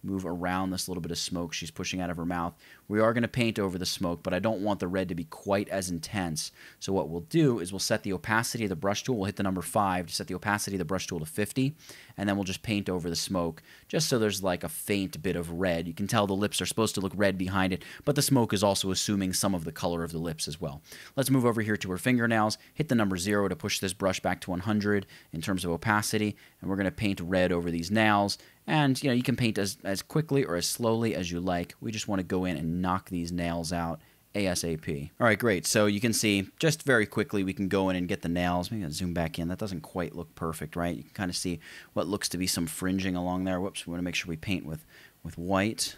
move around this little bit of smoke she's pushing out of her mouth. We are going to paint over the smoke, but I don't want the red to be quite as intense. So what we'll do is we'll set the opacity of the brush tool. We'll hit the number 5 to set the opacity of the brush tool to 50, and then we'll just paint over the smoke just so there's like a faint bit of red. You can tell the lips are supposed to look red behind it, but the smoke is also assuming some of the color of the lips as well. Let's move over here to her fingernails, hit the number 0 to push this brush back to 100 in terms of opacity, and we're going to paint red over these nails. And, you know, you can paint as quickly or as slowly as you like. We just want to go in and knock these nails out ASAP. All right, great. So you can see just very quickly we can go in and get the nails. Maybe I'll zoom back in. That doesn't quite look perfect, right? You can kind of see what looks to be some fringing along there. Whoops, we want to make sure we paint with white.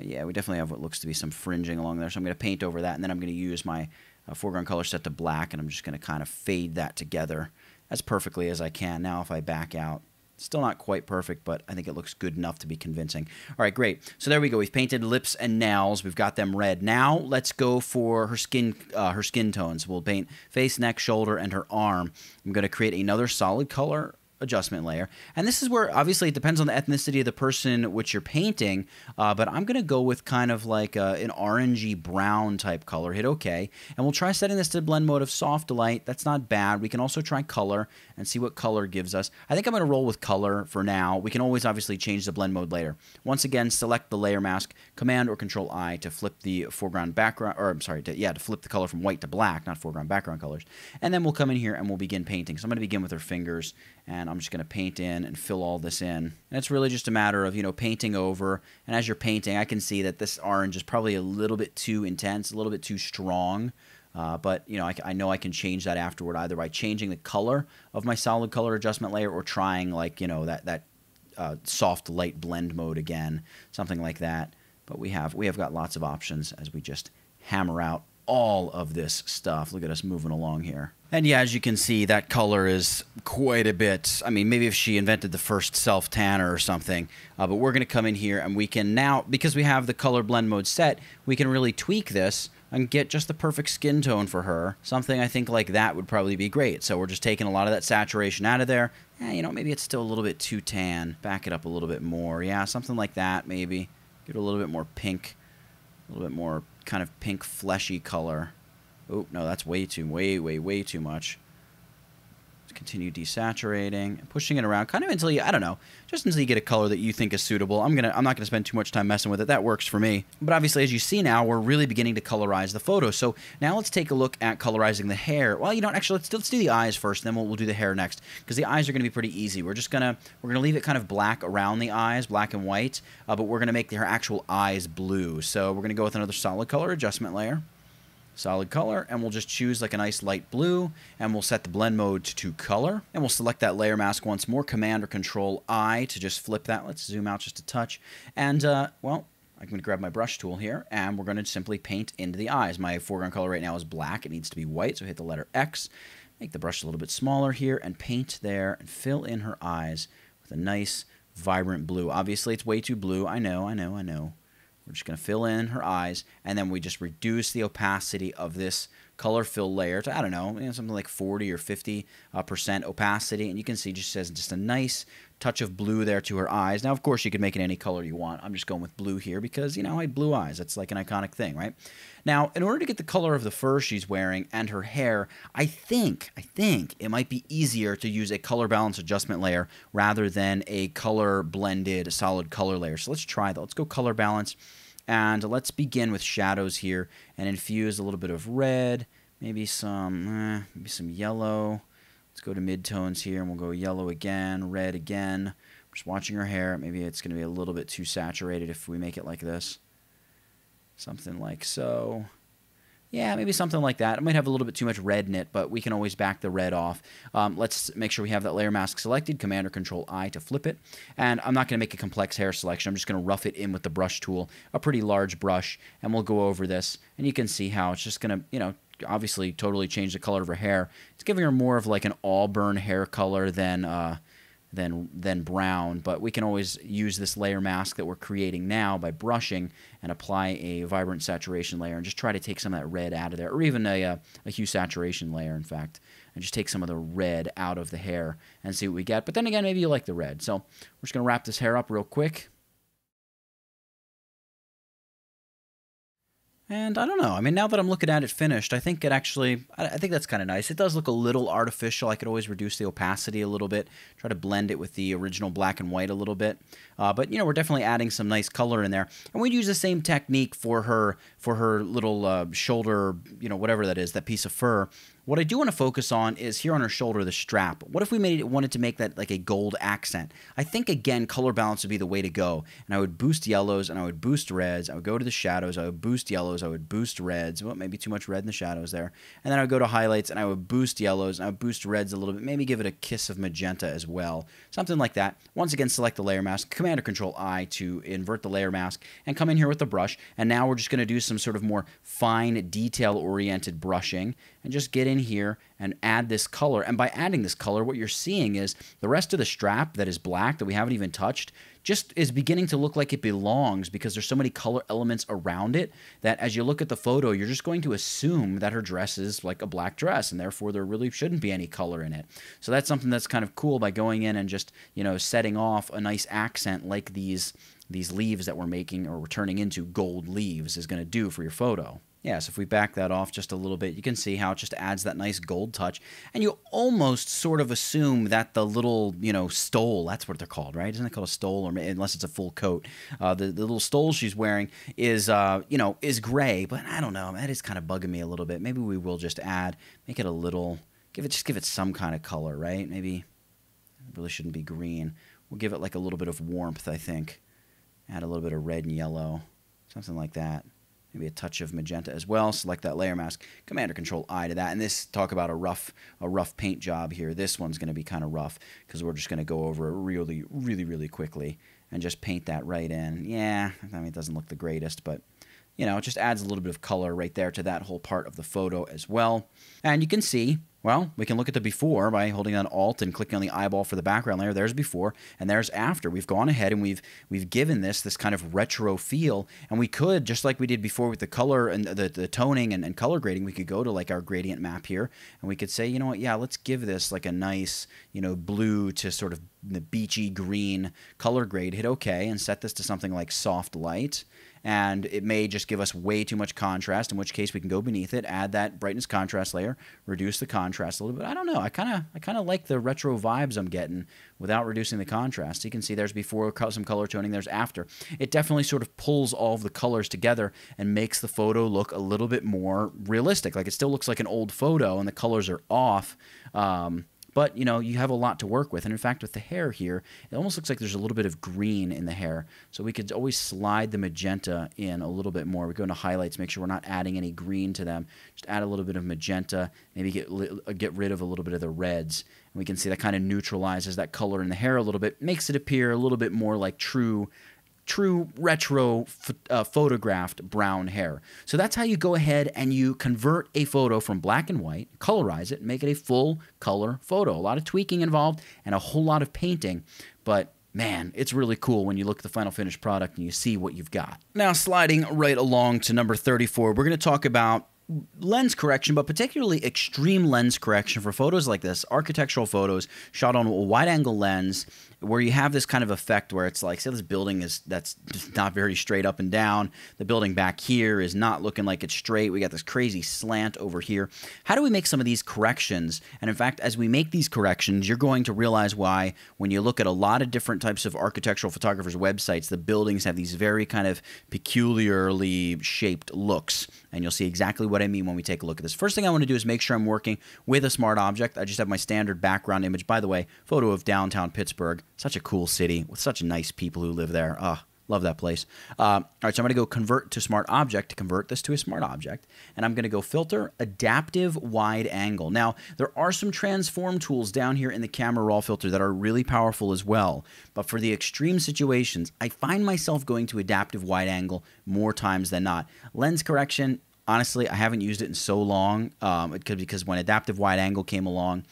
Yeah, we definitely have what looks to be some fringing along there. So I'm going to paint over that, and then I'm going to use my foreground color set to black, and I'm just going to kind of fade that together as perfectly as I can. Now if I back out, still not quite perfect, but I think it looks good enough to be convincing. All right, great. So there we go. We've painted lips and nails. We've got them red. Now let's go for her skin tones. We'll paint face, neck, shoulder, and her arm. I'm going to create another solid color adjustment layer. And this is where, obviously, it depends on the ethnicity of the person which you're painting, but I'm going to go with kind of like an orangey brown type color. Hit OK. And we'll try setting this to blend mode of soft light. That's not bad. We can also try color and see what color gives us. I think I'm going to roll with color for now. We can always obviously change the blend mode later. Once again, select the layer mask, Command or Control I to flip the foreground background, or I'm sorry, to flip the color from white to black, not foreground background colors. And then we'll come in here and we'll begin painting. So I'm going to begin with her fingers, and I'm just going to paint in and fill all this in. And it's really just a matter of, you know, painting over. And as you're painting, I can see that this orange is probably a little bit too intense, a little bit too strong. But, you know, I know I can change that afterward, either by changing the color of my solid color adjustment layer or trying, like, you know, that soft light blend mode again, something like that. But we have got lots of options as we just hammer out all of this stuff. Look at us moving along here. And yeah, as you can see, that color is quite a bit. I mean, maybe if she invented the first self-tanner or something. But we're going to come in here and we can now, because we have the color blend mode set, we can really tweak this and get just the perfect skin tone for her. Something I think like that would probably be great. So we're just taking a lot of that saturation out of there. You know, maybe it's still a little bit too tan. Back it up a little bit more. Yeah, something like that maybe. Get a little bit more pink. A little bit more kind of pink fleshy color. Oh, no, that's way too much. Continue desaturating, pushing it around kind of until you, I don't know, just until you get a color that you think is suitable. I'm not going to spend too much time messing with it. That works for me. But obviously, as you see now, we're really beginning to colorize the photo. So now let's take a look at colorizing the hair. Well, you know, actually, let's do the eyes first, and then we'll do the hair next, because the eyes are going to be pretty easy. We're gonna leave it kind of black around the eyes, black and white, but we're going to make her actual eyes blue. So we're going to go with another solid color adjustment layer. Solid color, and we'll just choose like a nice light blue, and we'll set the blend mode to color, and we'll select that layer mask once more, Command or Control I to just flip that. Let's zoom out just a touch, and well, I'm going to grab my brush tool here, and we're going to simply paint into the eyes. My foreground color right now is black. It needs to be white, so hit the letter X, make the brush a little bit smaller here, and paint there, and fill in her eyes with a nice vibrant blue. Obviously, it's way too blue. I know. We're just going to fill in her eyes, and then we just reduce the opacity of this color fill layer to, I don't know, something like 40 or 50% opacity. And you can see just says just a nice touch of blue there to her eyes. Now, of course, you could make it any color you want. I'm just going with blue here because, you know, I had blue eyes. That's like an iconic thing, right? Now, in order to get the color of the fur she's wearing and her hair, I think it might be easier to use a color balance adjustment layer rather than a color blended solid color layer. So let's try that. Let's go color balance, and let's begin with shadows here and infuse a little bit of red, maybe some yellow. Let's go to midtones here, and we'll go yellow again, red again. Just watching her hair. Maybe it's going to be a little bit too saturated if we make it like this. Something like so. Yeah, maybe something like that. It might have a little bit too much red in it, but we can always back the red off. Let's make sure we have that layer mask selected, Command or Control I to flip it. And I'm not going to make a complex hair selection. I'm just going to rough it in with the brush tool, a pretty large brush, and we'll go over this. And you can see how it's just going to, you know, obviously totally change the color of her hair. It's giving her more of like an auburn hair color than brown, but we can always use this layer mask that we're creating now by brushing and apply a vibrant saturation layer and just try to take some of that red out of there, or even a hue saturation layer, in fact, and just take some of the red out of the hair and see what we get. But then again, maybe you like the red. So we're just going to wrap this hair up real quick. And I don't know. I mean, now that I'm looking at it finished, I think it actually, I think that's kind of nice. It does look a little artificial. I could always reduce the opacity a little bit, try to blend it with the original black and white a little bit. But, you know, we're definitely adding some nice color in there. And we'd use the same technique for her little shoulder, you know, whatever that is, that piece of fur. What I do want to focus on is here on her shoulder, the strap. What if we wanted to make that like a gold accent? I think, again, color balance would be the way to go. And I would boost yellows and I would boost reds. I would go to the shadows. I would boost yellows. I would boost reds. Well, maybe too much red in the shadows there. And then I would go to highlights and I would boost yellows and I would boost reds a little bit. Maybe give it a kiss of magenta as well. Something like that. Once again, select the layer mask. Command or Control I to invert the layer mask and come in here with the brush. And now we're just going to do some sort of more fine, detail-oriented brushing and just get in here and add this color. And by adding this color, what you're seeing is the rest of the strap that is black that we haven't even touched just is beginning to look like it belongs because there's so many color elements around it that as you look at the photo, you're just going to assume that her dress is like a black dress and therefore there really shouldn't be any color in it. So that's something that's kind of cool by going in and just, you know, setting off a nice accent like these leaves that we're making or we're turning into gold leaves is going to do for your photo. Yeah, so if we back that off just a little bit, you can see how it just adds that nice gold touch. And you almost sort of assume that the little, you know, stole, that's what they're called, right? Isn't it called a stole, or unless it's a full coat? The little stole she's wearing is, you know, is gray. But I don't know, that is kind of bugging me a little bit. Maybe we will just make it a little, just give it some kind of color, right? Maybe it really shouldn't be green. We'll give it like a little bit of warmth, I think. Add a little bit of red and yellow, something like that. Maybe a touch of magenta as well. Select that layer mask. Command or Control I to that. And this, talk about a rough paint job here. This one's going to be kind of rough because we're just going to go over it really, really, really quickly and just paint that right in. Yeah, I mean, it doesn't look the greatest, but, you know, it just adds a little bit of color right there to that whole part of the photo as well. And you can see Well, we can look at the before by holding on Alt and clicking on the eyeball for the background layer. There's before, and there's after. We've gone ahead and we've given this kind of retro feel, and we could, just like we did before with the color and the toning and color grading, we could go to like our gradient map here, and we could say, you know what, yeah, let's give this like a nice, you know, blue to sort of the beachy green color grade. Hit OK and set this to something like soft light. And it may just give us way too much contrast, in which case we can go beneath it, add that brightness contrast layer, reduce the contrast a little bit. I don't know. I kind of like the retro vibes I'm getting without reducing the contrast. You can see there's before some color toning, there's after. It definitely sort of pulls all of the colors together and makes the photo look a little bit more realistic. Like it still looks like an old photo and the colors are off. But, you know, you have a lot to work with. And in fact, with the hair here, it almost looks like there's a little bit of green in the hair. So we could always slide the magenta in a little bit more. We go into highlights, make sure we're not adding any green to them. Just add a little bit of magenta, maybe get rid of a little bit of the reds. And we can see that kind of neutralizes that color in the hair a little bit, makes it appear a little bit more like true retro photographed brown hair. So that's how you go ahead and you convert a photo from black and white, colorize it, make it a full color photo. A lot of tweaking involved and a whole lot of painting, but man, it's really cool when you look at the final finished product and you see what you've got. Now, sliding right along to number 34, we're going to talk about lens correction, but particularly extreme lens correction for photos like this, architectural photos shot on a wide-angle lens, where you have this kind of effect where it's like, say this building that's not very straight up and down. The building back here is not looking like it's straight. We got this crazy slant over here. How do we make some of these corrections? And in fact, as we make these corrections, you're going to realize why when you look at a lot of different types of architectural photographers' websites, the buildings have these very kind of peculiarly shaped looks. And you'll see exactly what I mean when we take a look at this. First thing I want to do is make sure I'm working with a smart object. I just have my standard background image. By the way, photo of downtown Pittsburgh. Such a cool city with such nice people who live there. Love that place. All right, so I'm going to go convert to smart object to convert this to a smart object. And I'm going to go filter adaptive wide angle. Now, there are some transform tools down here in the camera raw filter that are really powerful as well. But for the extreme situations, I find myself going to adaptive wide angle more times than not. Lens correction, honestly, I haven't used it in so long. It could be because when adaptive wide angle came along,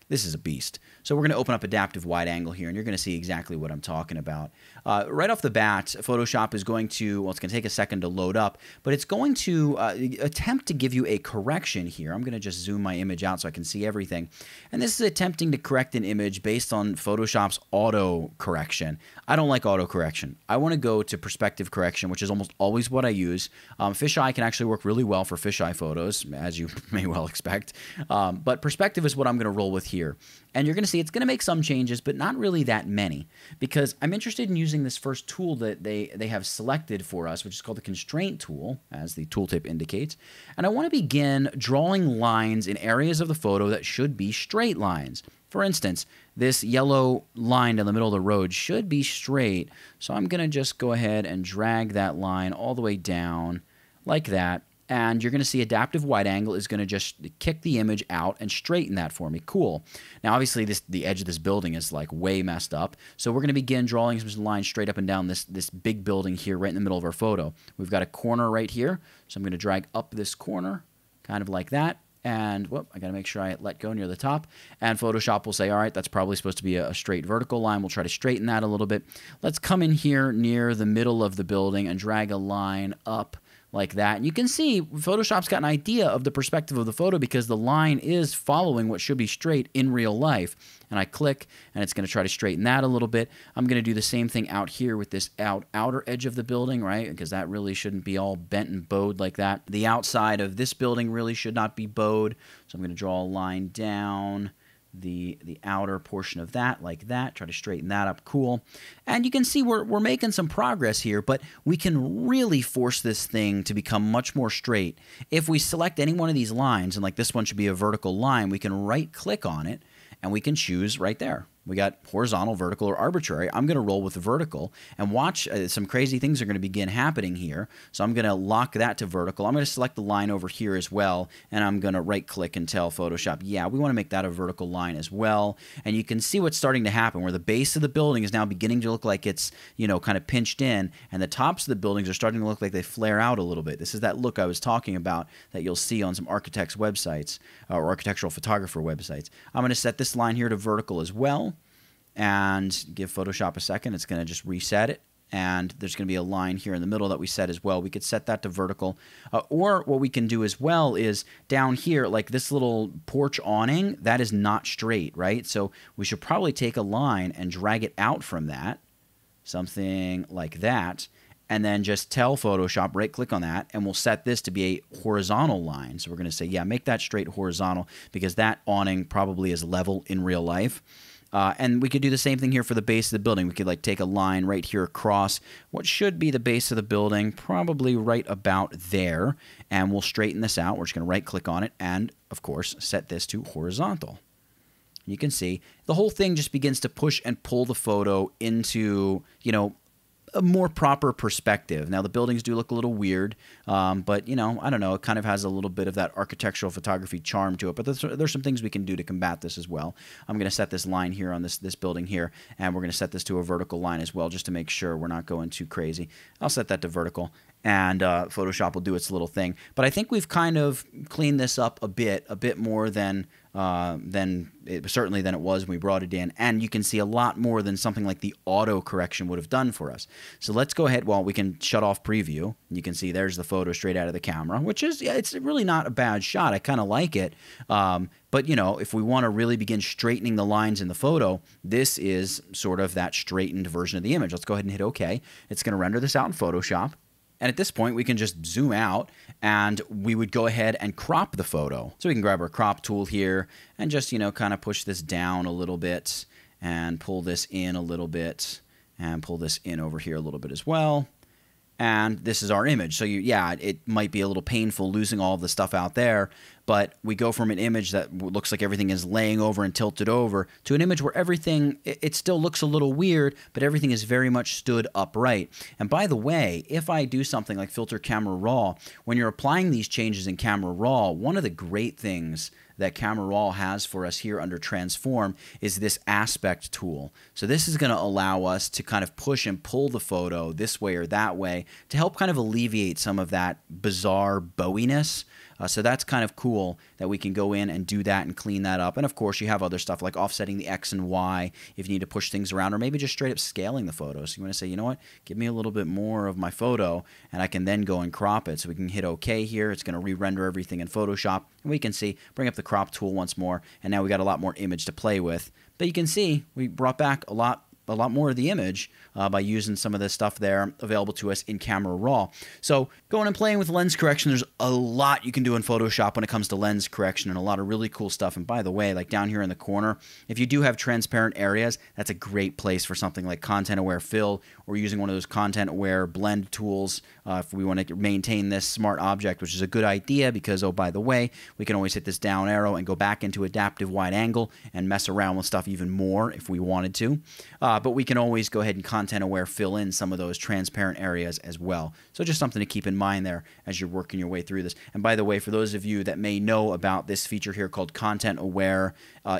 this is a beast. So we're going to open up adaptive wide angle here, and you're going to see exactly what I'm talking about. Right off the bat, Photoshop is going to, well, it's going to take a second to load up, but it's going to attempt to give you a correction here. I'm going to just zoom my image out so I can see everything. And this is attempting to correct an image based on Photoshop's auto correction. I don't like auto correction. I want to go to perspective correction, which is almost always what I use. Fisheye can actually work really well for fisheye photos, as you may well expect. But perspective is what I'm going to roll with here. And you're going to see it's going to make some changes, but not really that many, because I'm interested in using this first tool that they have selected for us, which is called the constraint tool, as the tooltip indicates. And I want to begin drawing lines in areas of the photo that should be straight lines. For instance, this yellow line in the middle of the road should be straight, so I'm going to just go ahead and drag that line all the way down like that. And you're going to see adaptive wide angle is going to just kick the image out and straighten that for me. Cool. Now, obviously, the edge of this building is like way messed up. So we're going to begin drawing some lines straight up and down this big building here right in the middle of our photo. We've got a corner right here. So I'm going to drag up this corner, kind of like that. And, whoop, I got to make sure I let go near the top. And Photoshop will say, all right, that's probably supposed to be a straight vertical line. We'll try to straighten that a little bit. Let's come in here near the middle of the building and drag a line up like that. And you can see Photoshop's got an idea of the perspective of the photo because the line is following what should be straight in real life. And I click, and it's going to try to straighten that a little bit. I'm going to do the same thing out here with this outer edge of the building, right? Because that really shouldn't be all bent and bowed like that. The outside of this building really should not be bowed. So I'm going to draw a line down the outer portion of that like that, try to straighten that up. Cool. And you can see we're making some progress here, but we can really force this thing to become much more straight. If we select any one of these lines, and like this one should be a vertical line, we can right click on it and we can choose right there. We got horizontal, vertical, or arbitrary. I'm going to roll with the vertical and watch some crazy things are going to begin happening here. So I'm going to lock that to vertical. I'm going to select the line over here as well, and I'm going to right-click and tell Photoshop, yeah, we want to make that a vertical line as well. And you can see what's starting to happen where the base of the building is now beginning to look like it's, you know, kind of pinched in, and the tops of the buildings are starting to look like they flare out a little bit. This is that look I was talking about that you'll see on some architects' websites or architectural photographer websites. I'm going to set this line here to vertical as well. And give Photoshop a second. It's going to just reset it. And there's going to be a line here in the middle that we set as well. We could set that to vertical. Or what we can do as well is down here, like this little porch awning, that is not straight, right? So we should probably take a line and drag it out from that. Something like that. And then just tell Photoshop, right-click on that, and we'll set this to be a horizontal line. So we're going to say, yeah, make that straight horizontal because that awning probably is level in real life. And we could do the same thing here for the base of the building. We could like take a line right here across what should be the base of the building, probably right about there. And we'll straighten this out. We're just going to right-click on it and, of course, set this to horizontal. You can see the whole thing just begins to push and pull the photo into, you know, a more proper perspective. Now, the buildings do look a little weird, but, you know, I don't know. It kind of has a little bit of that architectural photography charm to it, but there's some things we can do to combat this as well. I'm going to set this line here on this building here, and we're going to set this to a vertical line as well, just to make sure we're not going too crazy. I'll set that to vertical, and Photoshop will do its little thing. But I think we've kind of cleaned this up a bit more than certainly than it was when we brought it in, and you can see a lot more than something like the auto correction would have done for us. So let's go ahead. Well, we can shut off preview. You can see there's the photo straight out of the camera, which is, yeah, it's really not a bad shot. I kind of like it. But, you know, if we want to really begin straightening the lines in the photo, this is sort of that straightened version of the image. Let's go ahead and hit OK. It's going to render this out in Photoshop. And at this point, we can just zoom out, and we would go ahead and crop the photo. So we can grab our crop tool here and just, you know, kind of push this down a little bit and pull this in a little bit and pull this in over here a little bit as well. And this is our image. So, yeah, it might be a little painful losing all of the stuff out there, but we go from an image that looks like everything is laying over and tilted over to an image where everything, it still looks a little weird, but everything is very much stood upright. And by the way, if I do something like Filter Camera Raw, when you're applying these changes in Camera Raw, one of the great things that Camera Raw has for us here under Transform is this aspect tool. So this is going to allow us to kind of push and pull the photo this way or that way to help kind of alleviate some of that bizarre bowiness. So that's kind of cool that we can go in and do that and clean that up. And of course, you have other stuff like offsetting the X and Y if you need to push things around, or maybe just straight up scaling the photo. So you want to say, you know what, give me a little bit more of my photo, and I can then go and crop it. So we can hit OK here. It's going to re-render everything in Photoshop. And we can see, bring up the crop tool once more, and now we got a lot more image to play with. But you can see we brought back a lot more of the image by using some of this stuff there available to us in Camera Raw. So going and playing with lens correction, there's a lot you can do in Photoshop when it comes to lens correction, and a lot of really cool stuff. And by the way, like down here in the corner, if you do have transparent areas, that's a great place for something like content-aware fill, or using one of those content-aware blend tools if we want to maintain this smart object, which is a good idea because, oh, by the way, we can always hit this down arrow and go back into adaptive wide angle and mess around with stuff even more if we wanted to. But we can always go ahead and content-aware fill in some of those transparent areas as well. So just something to keep in mind there as you're working your way through this. And by the way, for those of you that may know about this feature here called content-aware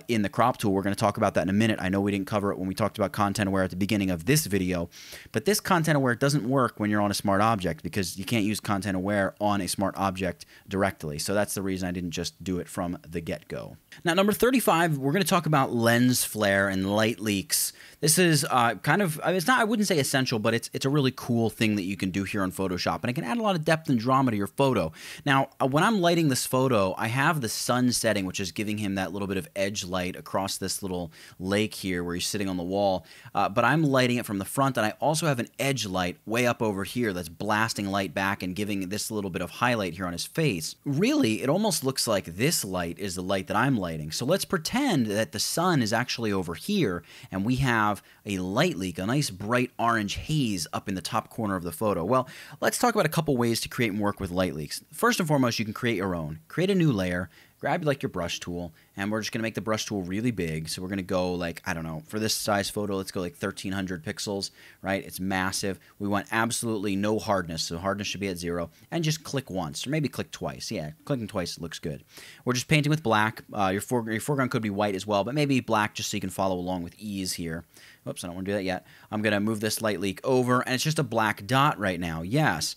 in the crop tool, we're going to talk about that in a minute. I know we didn't cover it when we talked about content-aware at the beginning of this video, but this content-aware doesn't work when you're on a smart object because you can't use content-aware on a smart object directly. So that's the reason I didn't just do it from the get-go. Now, number 35, we're going to talk about lens flare and light leaks. This is kind of, it's not, I wouldn't say essential, but it's a really cool thing that you can do here on Photoshop, and it can add a lot of depth and drama to your photo. Now, when I'm lighting this photo, I have the sun setting, which is giving him that little bit of edge light across this little lake here where he's sitting on the wall, but I'm lighting it from the front, and I also have an edge light way up over here that's blasting light back and giving this little bit of highlight here on his face. Really, it almost looks like this light is the light that I'm lighting. So let's pretend that the sun is actually over here, and we have a light leak, a nice bright orange haze up in the top corner of the photo. Well, let's talk about a couple ways to create and work with light leaks. First and foremost, you can create your own. Create a new layer, grab like your brush tool, and we're just going to make the brush tool really big. So we're going to go like, I don't know, for this size photo, let's go like 1300 pixels, right? It's massive. We want absolutely no hardness, so hardness should be at 0, and just click once, or maybe click twice. Yeah, clicking twice looks good. We're just painting with black. Your foreground could be white as well, but maybe black just so you can follow along with ease here. Oops, I don't want to do that yet. I'm going to move this light leak over, and it's just a black dot right now. Yes.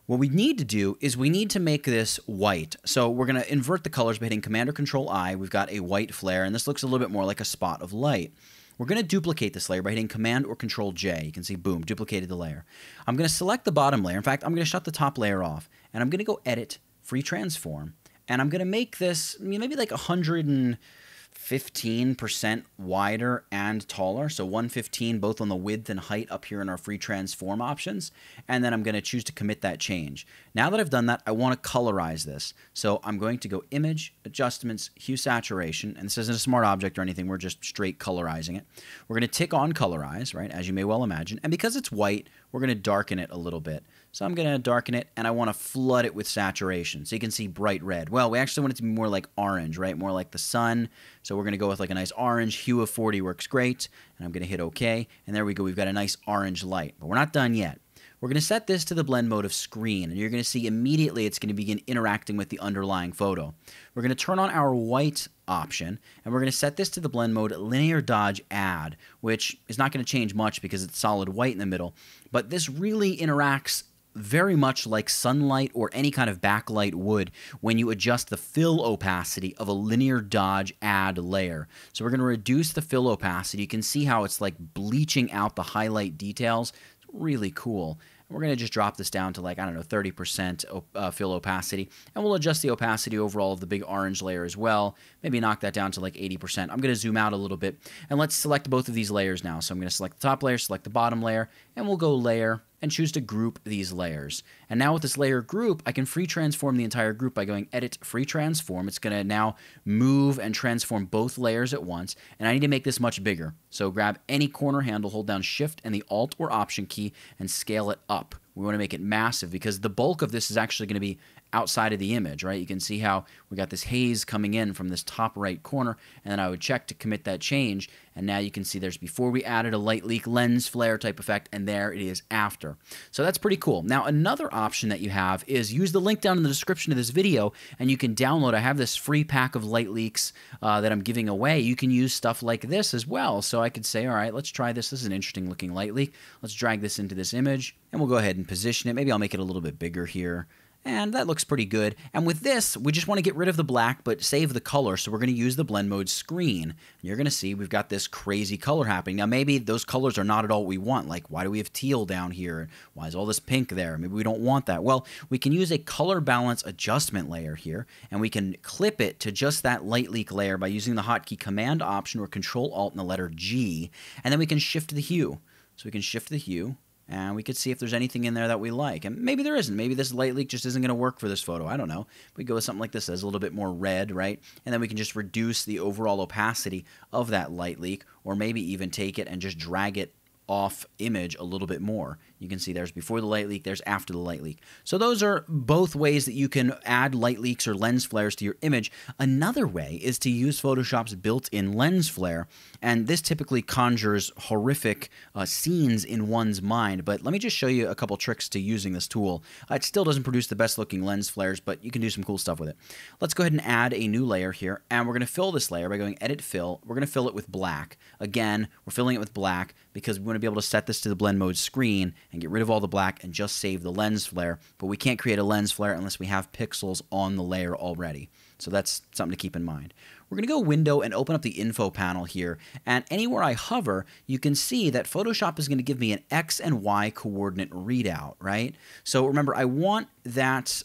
What we need to do is we need to make this white. So we're going to invert the colors by hitting Command or Control I. We've got a white flare, and this looks a little bit more like a spot of light. We're going to duplicate this layer by hitting Command or Control J. You can see, boom, duplicated the layer. I'm going to select the bottom layer. In fact, I'm going to shut the top layer off, and I'm going to go Edit, Free Transform, and I'm going to make this maybe like 115% wider and taller, so 115 both on the width and height up here in our free transform options, and then I'm going to choose to commit that change. Now that I've done that, I want to colorize this, so I'm going to go Image, Adjustments, Hue Saturation, and this isn't a smart object or anything, we're just straight colorizing it. We're going to tick on Colorize, right, as you may well imagine, and because it's white, we're going to darken it a little bit. So I'm going to darken it, and I want to flood it with saturation, so you can see bright red. Well, we actually want it to be more like orange, right? More like the sun. So we're going to go with like a nice orange. Hue of 40 works great, and I'm going to hit OK, and there we go. We've got a nice orange light, but we're not done yet. We're going to set this to the blend mode of screen, and you're going to see immediately it's going to begin interacting with the underlying photo. We're going to turn on our white option, and we're going to set this to the blend mode linear dodge add, which is not going to change much because it's solid white in the middle, but this really interacts very much like sunlight or any kind of backlight would when you adjust the fill opacity of a linear dodge add layer. So we're going to reduce the fill opacity. You can see how it's like bleaching out the highlight details. It's really cool. We're going to just drop this down to like, I don't know, 30% fill opacity, and we'll adjust the opacity overall of the big orange layer as well. Maybe knock that down to like 80%. I'm going to zoom out a little bit, and let's select both of these layers now. So I'm going to select the top layer, select the bottom layer, and we'll go Layer, and choose to group these layers. And now with this layer group, I can free transform the entire group by going Edit, Free Transform. It's going to now move and transform both layers at once, and I need to make this much bigger. So grab any corner handle, hold down Shift and the Alt or Option key, and scale it up. We want to make it massive because the bulk of this is actually going to be outside of the image, right? You can see how we got this haze coming in from this top right corner, and then I would check to commit that change, and now you can see there's before we added a light leak lens flare type effect, and there it is after. So that's pretty cool. Now another option that you have is use the link down in the description of this video, and you can download, I have this free pack of light leaks that I'm giving away. You can use stuff like this as well. So I could say, all right, let's try this. This is an interesting looking light leak. Let's drag this into this image, and we'll go ahead and position it. Maybe I'll make it a little bit bigger here. And that looks pretty good. And with this, we just want to get rid of the black, but save the color. So we're going to use the blend mode screen. And you're going to see we've got this crazy color happening. Now, maybe those colors are not at all what we want. Like, why do we have teal down here? Why is all this pink there? Maybe we don't want that. Well, we can use a color balance adjustment layer here, and we can clip it to just that light leak layer by using the hotkey Command Option or Control Alt and the letter G. And then we can shift the hue. So we can shift the hue, and we could see if there's anything in there that we like. And maybe there isn't. Maybe this light leak just isn't going to work for this photo. I don't know. We go with something like this that's a little bit more red, right? And then we can just reduce the overall opacity of that light leak, or maybe even take it and just drag it off image a little bit more. You can see there's before the light leak, there's after the light leak. So those are both ways that you can add light leaks or lens flares to your image. Another way is to use Photoshop's built-in lens flare, and this typically conjures horrific scenes in one's mind, but let me just show you a couple tricks to using this tool. It still doesn't produce the best looking lens flares, but you can do some cool stuff with it. Let's go ahead and add a new layer here, and we're going to fill this layer by going Edit Fill. We're going to fill it with black. Again, we're filling it with black because we want to be able to set this to the blend mode screen and get rid of all the black and just save the lens flare, but we can't create a lens flare unless we have pixels on the layer already. So that's something to keep in mind. We're going to go Window and open up the Info panel here, and anywhere I hover, you can see that Photoshop is going to give me an X and Y coordinate readout, right? So remember, I want that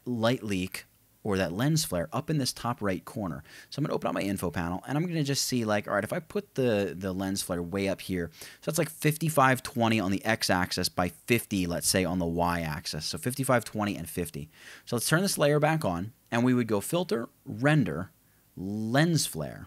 light leak or that lens flare up in this top right corner. So I'm going to open up my info panel, and I'm going to just see, like, all right, if I put the lens flare way up here, so that's like 5520 on the x-axis by 50, let's say, on the y-axis. So 5520 and 50. So let's turn this layer back on, and we would go Filter, Render, Lens Flare.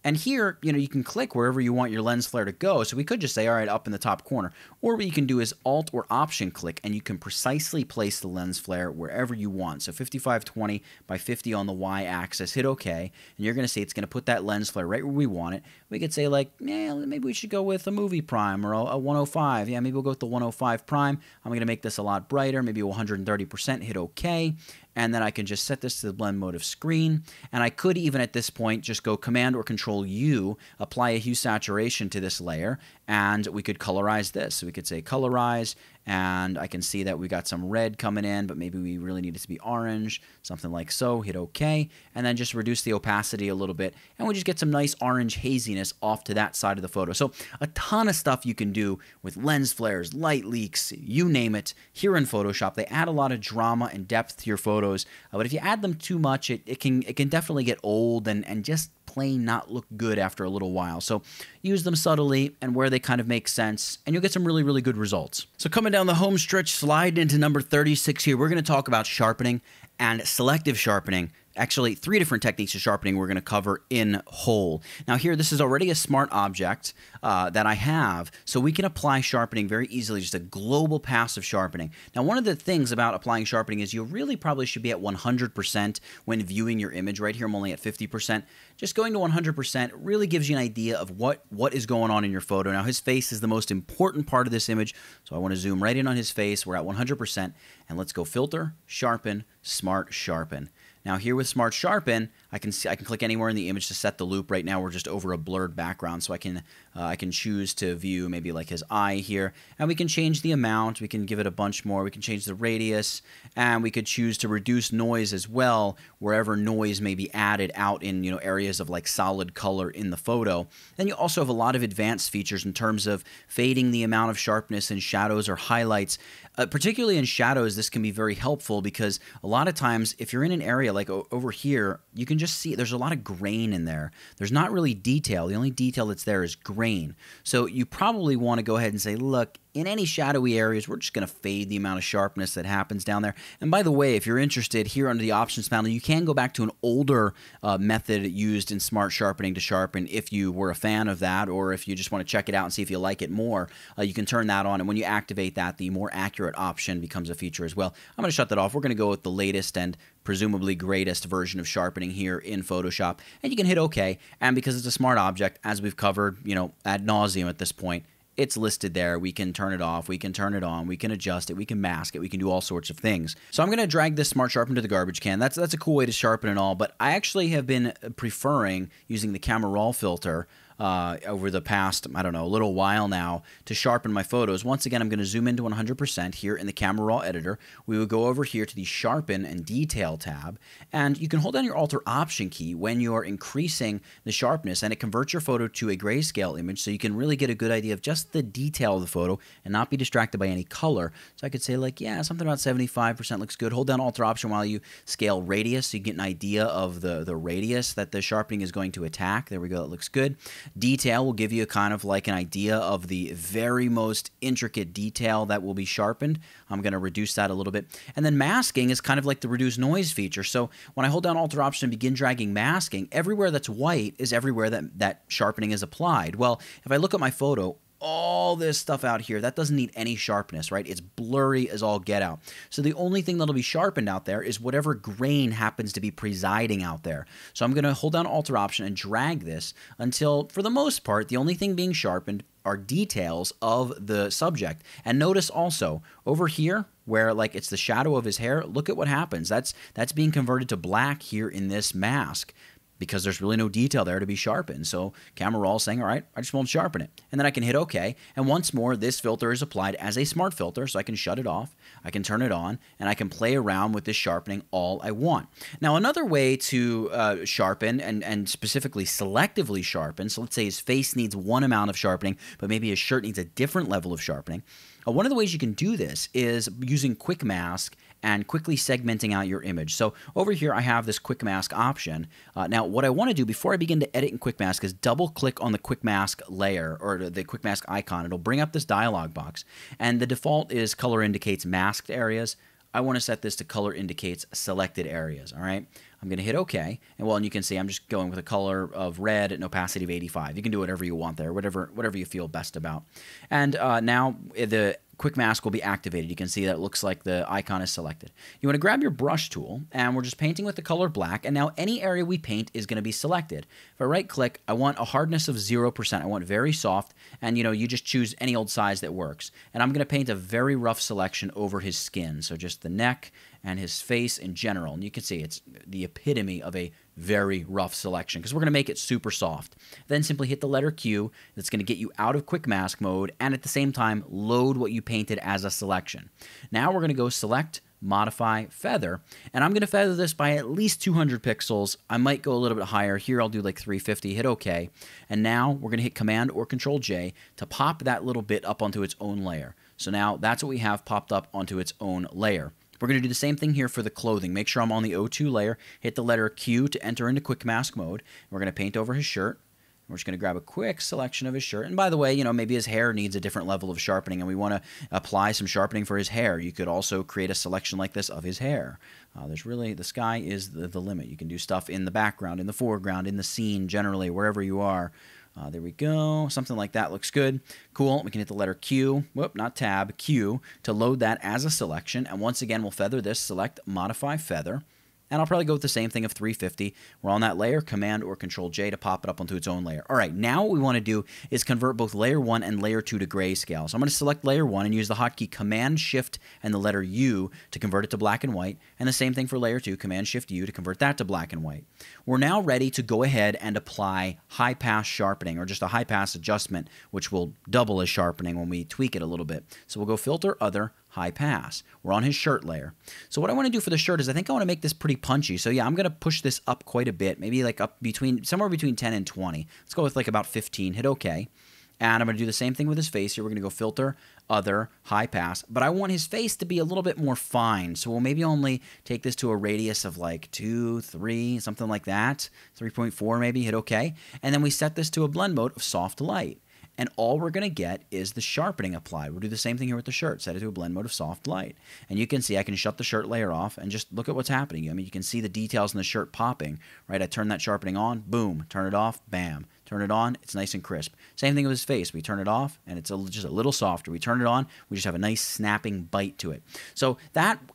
And here, you can click wherever you want your lens flare to go. So we could just say, all right, up in the top corner. Or what you can do is Alt or Option click, and you can precisely place the lens flare wherever you want. So 5520 by 50 on the Y-axis, hit OK, and you're going to see it's going to put that lens flare right where we want it. We could say like, yeah, maybe we should go with a movie prime or a 105. Yeah, maybe we'll go with the 105 prime. I'm going to make this a lot brighter, maybe 130%, hit OK. And then I can just set this to the blend mode of screen. And I could even at this point just go Command or Control U, apply a hue saturation to this layer, and we could colorize this. So we could say colorize, and I can see that we got some red coming in, but maybe we really need it to be orange, something like so, hit OK, and then just reduce the opacity a little bit, and we just get some nice orange haziness off to that side of the photo. So a ton of stuff you can do with lens flares, light leaks, you name it, here in Photoshop. They add a lot of drama and depth to your photos, but if you add them too much, it can definitely get old and just plain not look good after a little while. So use them subtly and where they kind of make sense, and you'll get some really, really good results. So coming down the home stretch, slide into number 36 here, we're going to talk about sharpening and selective sharpening. Actually, 3 different techniques of sharpening we're going to cover in whole. Now here, this is already a smart object that I have, so we can apply sharpening very easily, just a global pass of sharpening. Now one of the things about applying sharpening is you really probably should be at 100% when viewing your image. Right here I'm only at 50%. Just going to 100% really gives you an idea of what is going on in your photo. Now his face is the most important part of this image, so I want to zoom right in on his face. We're at 100%, and let's go Filter, Sharpen, Smart Sharpen. Now here with Smart Sharpen, I can click anywhere in the image to set the loop. Right now we're just over a blurred background, so I can choose to view maybe like his eye here, and we can change the amount. We can give it a bunch more. We can change the radius, and we could choose to reduce noise as well, wherever noise may be added out in areas of like solid color in the photo. Then you also have a lot of advanced features in terms of fading the amount of sharpness in shadows or highlights. Particularly in shadows, this can be very helpful because a lot of times if you're in an area like over here, you can just see there's a lot of grain in there. There's not really detail. The only detail that's there is grain. So you probably want to go ahead and say, look, in any shadowy areas, we're just going to fade the amount of sharpness that happens down there. And by the way, if you're interested, here under the options panel, you can go back to an older method used in Smart Sharpening to sharpen if you were a fan of that, or if you just want to check it out and see if you like it more, you can turn that on. And when you activate that, the more accurate option becomes a feature as well. I'm going to shut that off. We're going to go with the latest and presumably greatest version of sharpening here in Photoshop. And you can hit OK. And because it's a smart object, as we've covered, ad nauseum at this point, it's listed there. We can turn it off, we can turn it on, we can adjust it, we can mask it, we can do all sorts of things. So I'm going to drag this Smart Sharpen to the garbage can. That's a cool way to sharpen and all, but I actually have been preferring using the Camera Raw filter over the past, I don't know, a little while now to sharpen my photos. Once again, I'm going to zoom into 100% here in the Camera Raw editor. We will go over here to the Sharpen and Detail tab, and you can hold down your Alt or Option key when you're increasing the sharpness, and it converts your photo to a grayscale image, so you can really get a good idea of just the detail of the photo and not be distracted by any color. So I could say like, yeah, something about 75% looks good. Hold down Alt or Option while you scale radius so you get an idea of the radius that the sharpening is going to attack. There we go, that looks good. Detail will give you kind of like an idea of the very most intricate detail that will be sharpened. I'm going to reduce that a little bit. And then masking is kind of like the reduce noise feature. So when I hold down Alt or Option and begin dragging masking, everywhere that's white is everywhere that sharpening is applied. Well, if I look at my photo, all this stuff out here, that doesn't need any sharpness, right? It's blurry as all get out. So the only thing that'll be sharpened out there is whatever grain happens to be presiding out there. So I'm going to hold down Alt or Option and drag this until, for the most part, the only thing being sharpened are details of the subject. And notice also, over here, where like it's the shadow of his hair, look at what happens. That's being converted to black here in this mask, because there's really no detail there to be sharpened. So Camera Raw is saying, all right, I just won't sharpen it. And then I can hit OK. And once more, this filter is applied as a smart filter, so I can shut it off, I can turn it on, and I can play around with this sharpening all I want. Now, another way to sharpen and specifically selectively sharpen, so let's say his face needs one amount of sharpening, but maybe his shirt needs a different level of sharpening. One of the ways you can do this is using Quick Mask and quickly segmenting out your image. So over here, I have this Quick Mask option. Now, what I want to do before I begin to edit in Quick Mask is double-click on the Quick Mask layer, or the Quick Mask icon. It'll bring up this dialog box, and the default is color indicates masked areas. I want to set this to color indicates selected areas, all right? I'm going to hit OK, and you can see I'm just going with a color of red at an opacity of 85. You can do whatever you want there, whatever you feel best about. And now the quick mask will be activated. You can see that it looks like the icon is selected. You want to grab your brush tool, and we're just painting with the color black, and now any area we paint is going to be selected. If I right-click, I want a hardness of 0%. I want very soft, and you just choose any old size that works. And I'm going to paint a very rough selection over his skin, so just the neck and his face in general. And you can see it's the epitome of a very rough selection because we're going to make it super soft. Then simply hit the letter Q. That's going to get you out of quick mask mode and at the same time load what you painted as a selection. Now we're going to go select, modify, feather, and I'm going to feather this by at least 200 pixels. I might go a little bit higher. Here I'll do like 350, hit OK. And now we're going to hit Command or Control J to pop that little bit up onto its own layer. So now that's what we have popped up onto its own layer. We're going to do the same thing here for the clothing. Make sure I'm on the O2 layer, hit the letter Q to enter into quick mask mode. We're going to paint over his shirt. We're just going to grab a quick selection of his shirt. And by the way, maybe his hair needs a different level of sharpening and we want to apply some sharpening for his hair. You could also create a selection like this of his hair. The sky is the limit. You can do stuff in the background, in the foreground, in the scene, generally, wherever you are. There we go. Something like that looks good. Cool. We can hit the letter Q, not tab, Q, to load that as a selection. And once again, we'll feather this, select, modify, feather. And I'll probably go with the same thing of 350. We're on that layer, Command or Control J to pop it up onto its own layer. All right, now what we want to do is convert both layer 1 and layer 2 to grayscale. So I'm going to select layer 1 and use the hotkey Command Shift and the letter U to convert it to black and white. And the same thing for layer 2, Command Shift U to convert that to black and white. We're now ready to go ahead and apply high pass sharpening, or just a high pass adjustment, which will double as sharpening when we tweak it a little bit. So we'll go Filter, Other, High Pass. We're on his shirt layer. So what I want to do for the shirt is I think I want to make this pretty punchy. So yeah, I'm going to push this up quite a bit, maybe like up somewhere between 10 and 20. Let's go with like about 15, hit OK. And I'm going to do the same thing with his face here. We're going to go Filter, Other, High Pass. But I want his face to be a little bit more fine. So we'll maybe only take this to a radius of like 2, 3, something like that. 3.4 maybe, hit OK. And then we set this to a blend mode of soft light. And all we're going to get is the sharpening applied. We'll do the same thing here with the shirt. Set it to a blend mode of soft light. And you can see I can shut the shirt layer off and just look at what's happening. I mean, you can see the details in the shirt popping, right? I turn that sharpening on, boom. Turn it off, bam. Turn it on, it's nice and crisp. Same thing with his face. We turn it off, and it's just a little softer. We turn it on, we just have a nice snapping bite to it. So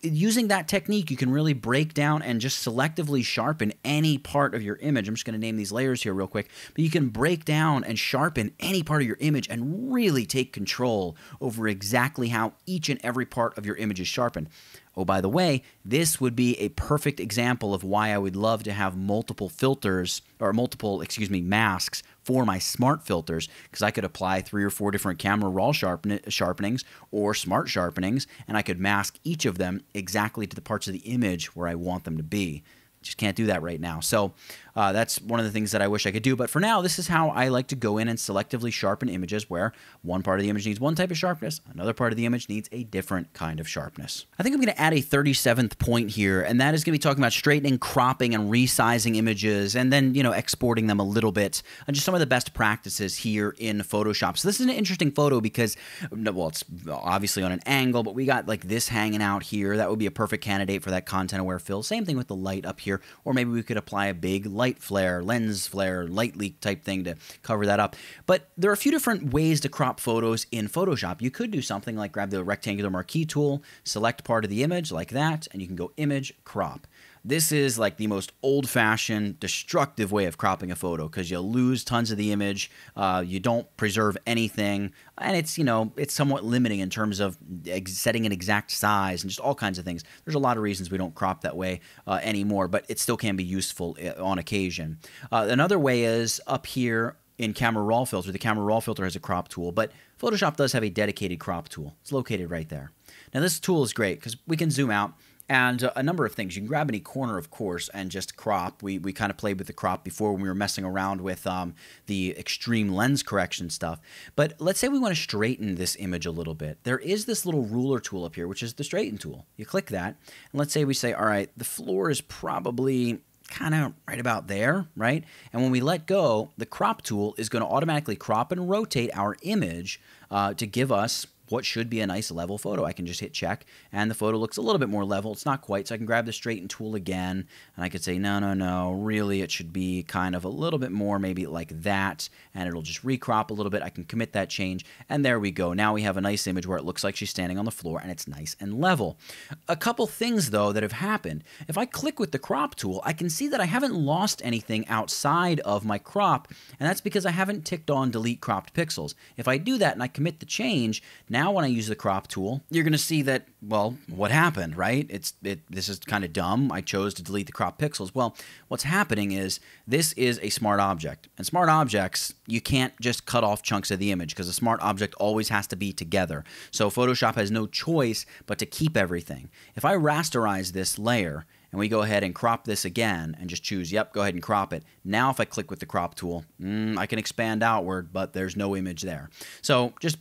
using that technique, you can really break down and just selectively sharpen any part of your image. I'm just going to name these layers here real quick. But you can break down and sharpen any part of your image and really take control over exactly how each and every part of your image is sharpened. Oh, by the way, this would be a perfect example of why I would love to have multiple filters, or masks for my smart filters, because I could apply 3 or 4 different camera raw sharpenings or smart sharpenings, and I could mask each of them exactly to the parts of the image where I want them to be. Just can't do that right now. So that's one of the things that I wish I could do. But for now, this is how I like to go in and selectively sharpen images where one part of the image needs one type of sharpness, another part of the image needs a different kind of sharpness. I think I'm going to add a 37th point here, and that is going to be talking about straightening, cropping, and resizing images, and then, exporting them a little bit, and just some of the best practices here in Photoshop. So this is an interesting photo because, well, it's obviously on an angle, but we got like this hanging out here. That would be a perfect candidate for that content-aware fill. Same thing with the light up here. Or maybe we could apply a big light flare, lens flare, light leak type thing to cover that up. But there are a few different ways to crop photos in Photoshop. You could do something like grab the rectangular marquee tool, select part of the image like that, and you can go Image, Crop. This is like the most old-fashioned, destructive way of cropping a photo because you lose tons of the image, you don't preserve anything, and it's somewhat limiting in terms of setting an exact size and just all kinds of things. There's a lot of reasons we don't crop that way anymore, but it still can be useful on occasion. Another way is up here in Camera Raw Filter. The Camera Raw Filter has a crop tool, but Photoshop does have a dedicated crop tool. It's located right there. Now this tool is great because we can zoom out. And a number of things. You can grab any corner, of course, and just crop. We kind of played with the crop before when we were messing around with the extreme lens correction stuff. But let's say we want to straighten this image a little bit. There is this little ruler tool up here, which is the straighten tool. You click that, and let's say we say, all right, the floor is probably kind of right about there, right? And when we let go, the crop tool is going to automatically crop and rotate our image to give us what should be a nice level photo. I can just hit check, and the photo looks a little bit more level. It's not quite, so I can grab the straighten tool again, and I could say, no, really it should be kind of a little bit more, maybe like that, and it'll just recrop a little bit. I can commit that change, and there we go. Now we have a nice image where it looks like she's standing on the floor, and it's nice and level. A couple things, though, that have happened. If I click with the crop tool, I can see that I haven't lost anything outside of my crop, and that's because I haven't ticked on delete cropped pixels. If I do that and I commit the change, now when I use the crop tool, you're going to see that, well, what happened, right? This is kind of dumb. I chose to delete the crop pixels. Well, what's happening is this is a smart object. And smart objects, you can't just cut off chunks of the image because a smart object always has to be together. So Photoshop has no choice but to keep everything. If I rasterize this layer and we go ahead and crop this again and just choose, yep, go ahead and crop it. Now if I click with the crop tool, I can expand outward, but there's no image there. So just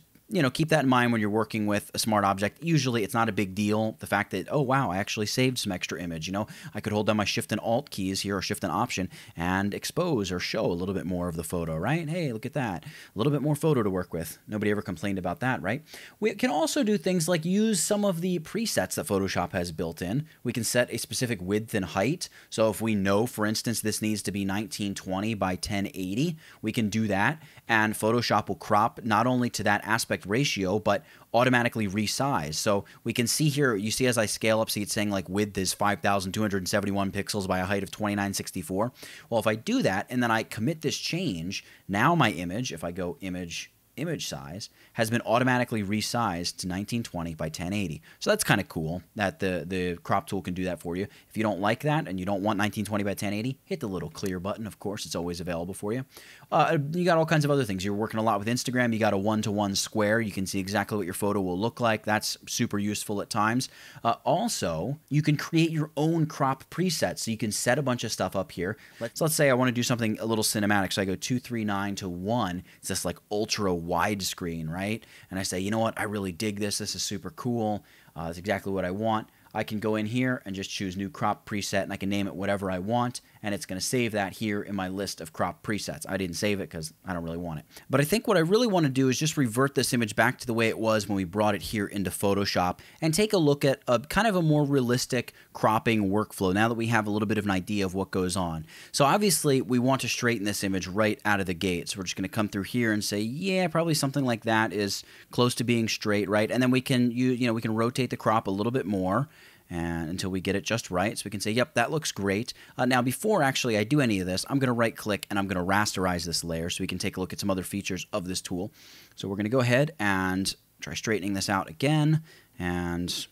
keep that in mind when you're working with a smart object. Usually it's not a big deal. The fact that, oh, wow, I actually saved some extra image. I could hold down my Shift and Alt keys here, or Shift and Option, and expose or show a little bit more of the photo, right? Hey, look at that. A little bit more photo to work with. Nobody ever complained about that, right? We can also do things like use some of the presets that Photoshop has built in. We can set a specific width and height. So if we know, for instance, this needs to be 1920 by 1080, we can do that. And Photoshop will crop not only to that aspect ratio, but automatically resize. So we can see here, you see as I scale up, see it's saying like width is 5,271 pixels by a height of 2964. Well, if I do that and then I commit this change, now my image, if I go image size, has been automatically resized to 1920 by 1080. So that's kind of cool that the crop tool can do that for you. If you don't like that and you don't want 1920 by 1080, hit the little clear button. Of course, it's always available for you. You got all kinds of other things. You're working a lot with Instagram. You got a one-to-one square. You can see exactly what your photo will look like. That's super useful at times. Also, you can create your own crop presets. So you can set a bunch of stuff up here. Let's say I want to do something a little cinematic. So I go 239 to 1. It's this like ultra widescreen, right? And I say, you know what? I really dig this. This is super cool. It's exactly what I want. I can go in here and just choose new crop preset, and I can name it whatever I want, and it's going to save that here in my list of crop presets. I didn't save it because I don't really want it. But I think what I really want to do is just revert this image back to the way it was when we brought it here into Photoshop and take a look at a kind of a more realistic cropping workflow now that we have a little bit of an idea of what goes on. So obviously we want to straighten this image right out of the gate. So we're just going to come through here and say, yeah, probably something like that is close to being straight, right? And then we can we can rotate the crop a little bit more, and until we get it just right. So we can say, yep, that looks great. Now, before actually I do any of this, I'm going to right-click and I'm going to rasterize this layer so we can take a look at some other features of this tool. So we're going to go ahead and try straightening this out again. And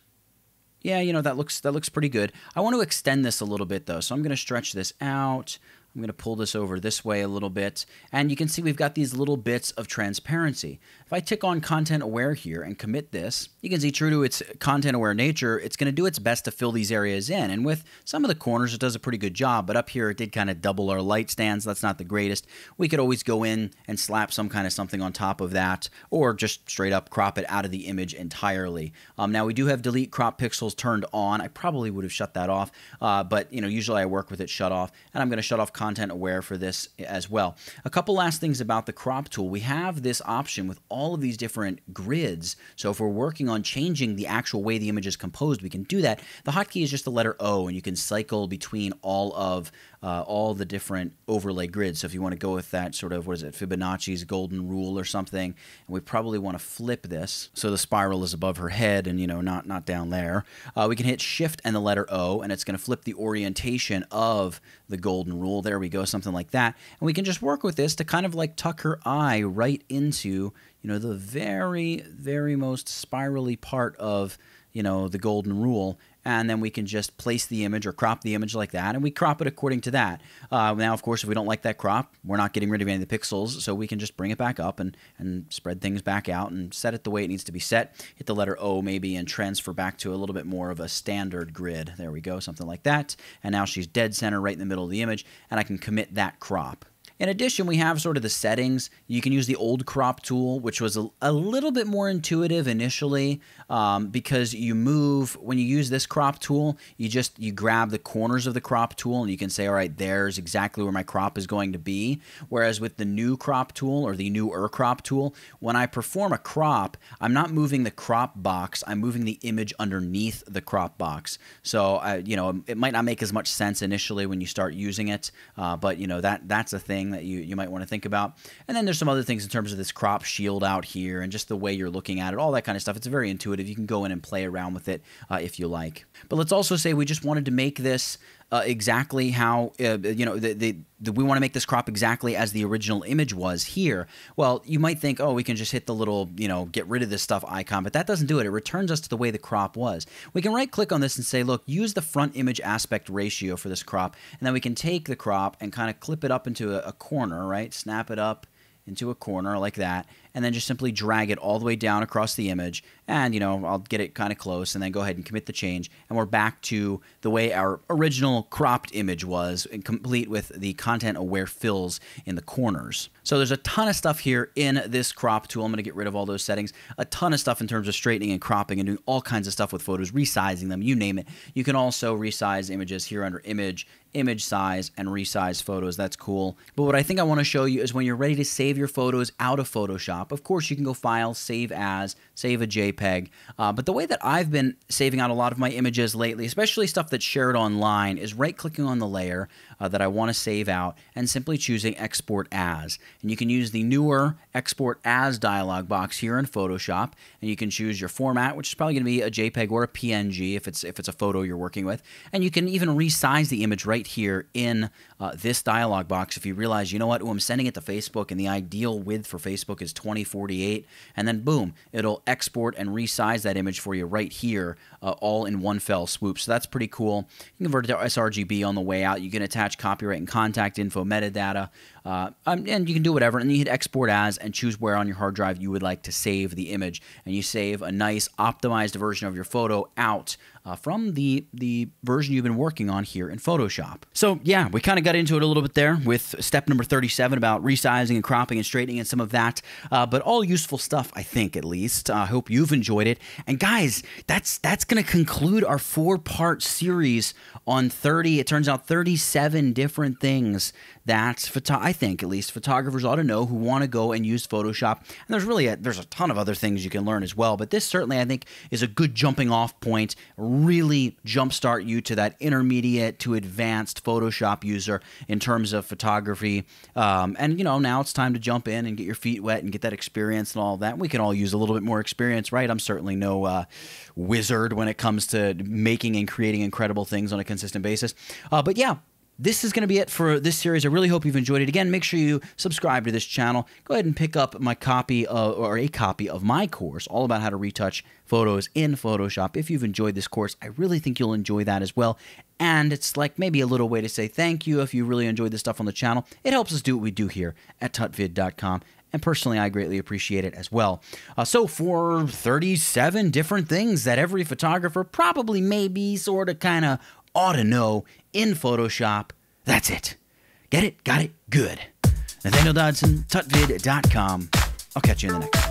yeah, that looks pretty good. I want to extend this a little bit, though. So I'm going to stretch this out. I'm going to pull this over this way a little bit, and you can see we've got these little bits of transparency. If I tick on Content Aware here and commit this, you can see true to its content aware nature, it's going to do its best to fill these areas in, and with some of the corners it does a pretty good job, but up here it did kind of double our light stands. That's not the greatest. We could always go in and slap some kind of something on top of that, or just straight up crop it out of the image entirely. Now we do have delete crop pixels turned on. I probably would have shut that off, but usually I work with it shut off, and I'm going to shut off content aware for this as well. A couple last things about the crop tool. We have this option with all of these different grids. So if we're working on changing the actual way the image is composed, we can do that. The hotkey is just the letter O, and you can cycle between all the different overlay grids. So if you want to go with that sort of, Fibonacci's golden rule or something, and we probably want to flip this so the spiral is above her head and not down there. We can hit Shift and the letter O, and it's going to flip the orientation of the golden rule. There we go, something like that. And we can just work with this to kind of like tuck her eye right into, the very, very most spirally part of, the golden rule. And then we can just place the image or crop the image like that, and we crop it according to that. Now, of course, if we don't like that crop, we're not getting rid of any of the pixels, so we can just bring it back up and spread things back out and set it the way it needs to be set. Hit the letter O maybe and transfer back to a little bit more of a standard grid. There we go, something like that. And now she's dead center right in the middle of the image, and I can commit that crop. In addition, we have sort of the settings. You can use the old crop tool, which was a little bit more intuitive initially, because you move, when you use this crop tool, you grab the corners of the crop tool and you can say, all right, there's exactly where my crop is going to be. Whereas with the new crop tool or the newer crop tool, when I perform a crop, I'm not moving the crop box, I'm moving the image underneath the crop box. So, it might not make as much sense initially when you start using it, but that's a thing that you might want to think about. And then there's some other things in terms of this crop shield out here and just the way you're looking at it, all that kind of stuff. It's very intuitive. You can go in and play around with it if you like. But let's also say we just wanted to make this exactly how, we want to make this crop exactly as the original image was here. Well, you might think, oh, we can just hit the little, get rid of this stuff icon, but that doesn't do it. It returns us to the way the crop was. We can right click on this and say, look, use the front image aspect ratio for this crop. And then we can take the crop and kind of clip it up into a corner, right? Snap it up into a corner like that, and then just simply drag it all the way down across the image, and I'll get it kind of close, and then go ahead and commit the change, and we're back to the way our original cropped image was, and complete with the content-aware fills in the corners. So there's a ton of stuff here in this crop tool. I'm going to get rid of all those settings. A ton of stuff in terms of straightening and cropping and doing all kinds of stuff with photos, resizing them, you name it. You can also resize images here under image size, and resize photos. That's cool. But what I think I want to show you is when you're ready to save your photos out of Photoshop, of course you can go File, Save As, save a JPEG. But the way that I've been saving out a lot of my images lately, especially stuff that's shared online, is right-clicking on the layer that I want to save out and simply choosing Export As. And you can use the newer Export As dialog box here in Photoshop, and you can choose your format, which is probably going to be a JPEG or a PNG if it's a photo you're working with. And you can even resize the image right here in this dialog box if you realize, you know what, I'm sending it to Facebook and the ideal width for Facebook is 2048, and then boom, it'll export and resize that image for you right here, all in one fell swoop. So that's pretty cool. You can convert it to sRGB on the way out. You can attach copyright and contact info metadata, and you can do whatever, and you hit Export As and choose where on your hard drive you would like to save the image, and you save a nice optimized version of your photo out from the version you've been working on here in Photoshop. So yeah, we kind of got into it a little bit there with step number 37 about resizing and cropping and straightening and some of that, but all useful stuff, I think, at least. I hope you've enjoyed it. And guys, that's going to conclude our 4-part series on 37 different things that I think at least photographers ought to know who want to go and use Photoshop. And there's a ton of other things you can learn as well, but this certainly I think is a good jumping off point, really jumpstart you to that intermediate to advanced Photoshop user in terms of photography. And now it's time to jump in and get your feet wet and get that experience and all of that. We can all use a little bit more experience, right? I'm certainly no wizard when it comes to making and creating incredible things on a consistent basis. But yeah, this is going to be it for this series. I really hope you've enjoyed it. Again, make sure you subscribe to this channel. Go ahead and pick up my copy or a copy of my course all about how to retouch photos in Photoshop. If you've enjoyed this course, I really think you'll enjoy that as well. And it's like maybe a little way to say thank you if you really enjoyed this stuff on the channel. It helps us do what we do here at tutvid.com. And personally, I greatly appreciate it as well. So for 37 different things that every photographer probably maybe sort of kind of ought to know in Photoshop, that's it. Get it? Got it? Good. Nathaniel Dodson, tutvid.com. I'll catch you in the next one.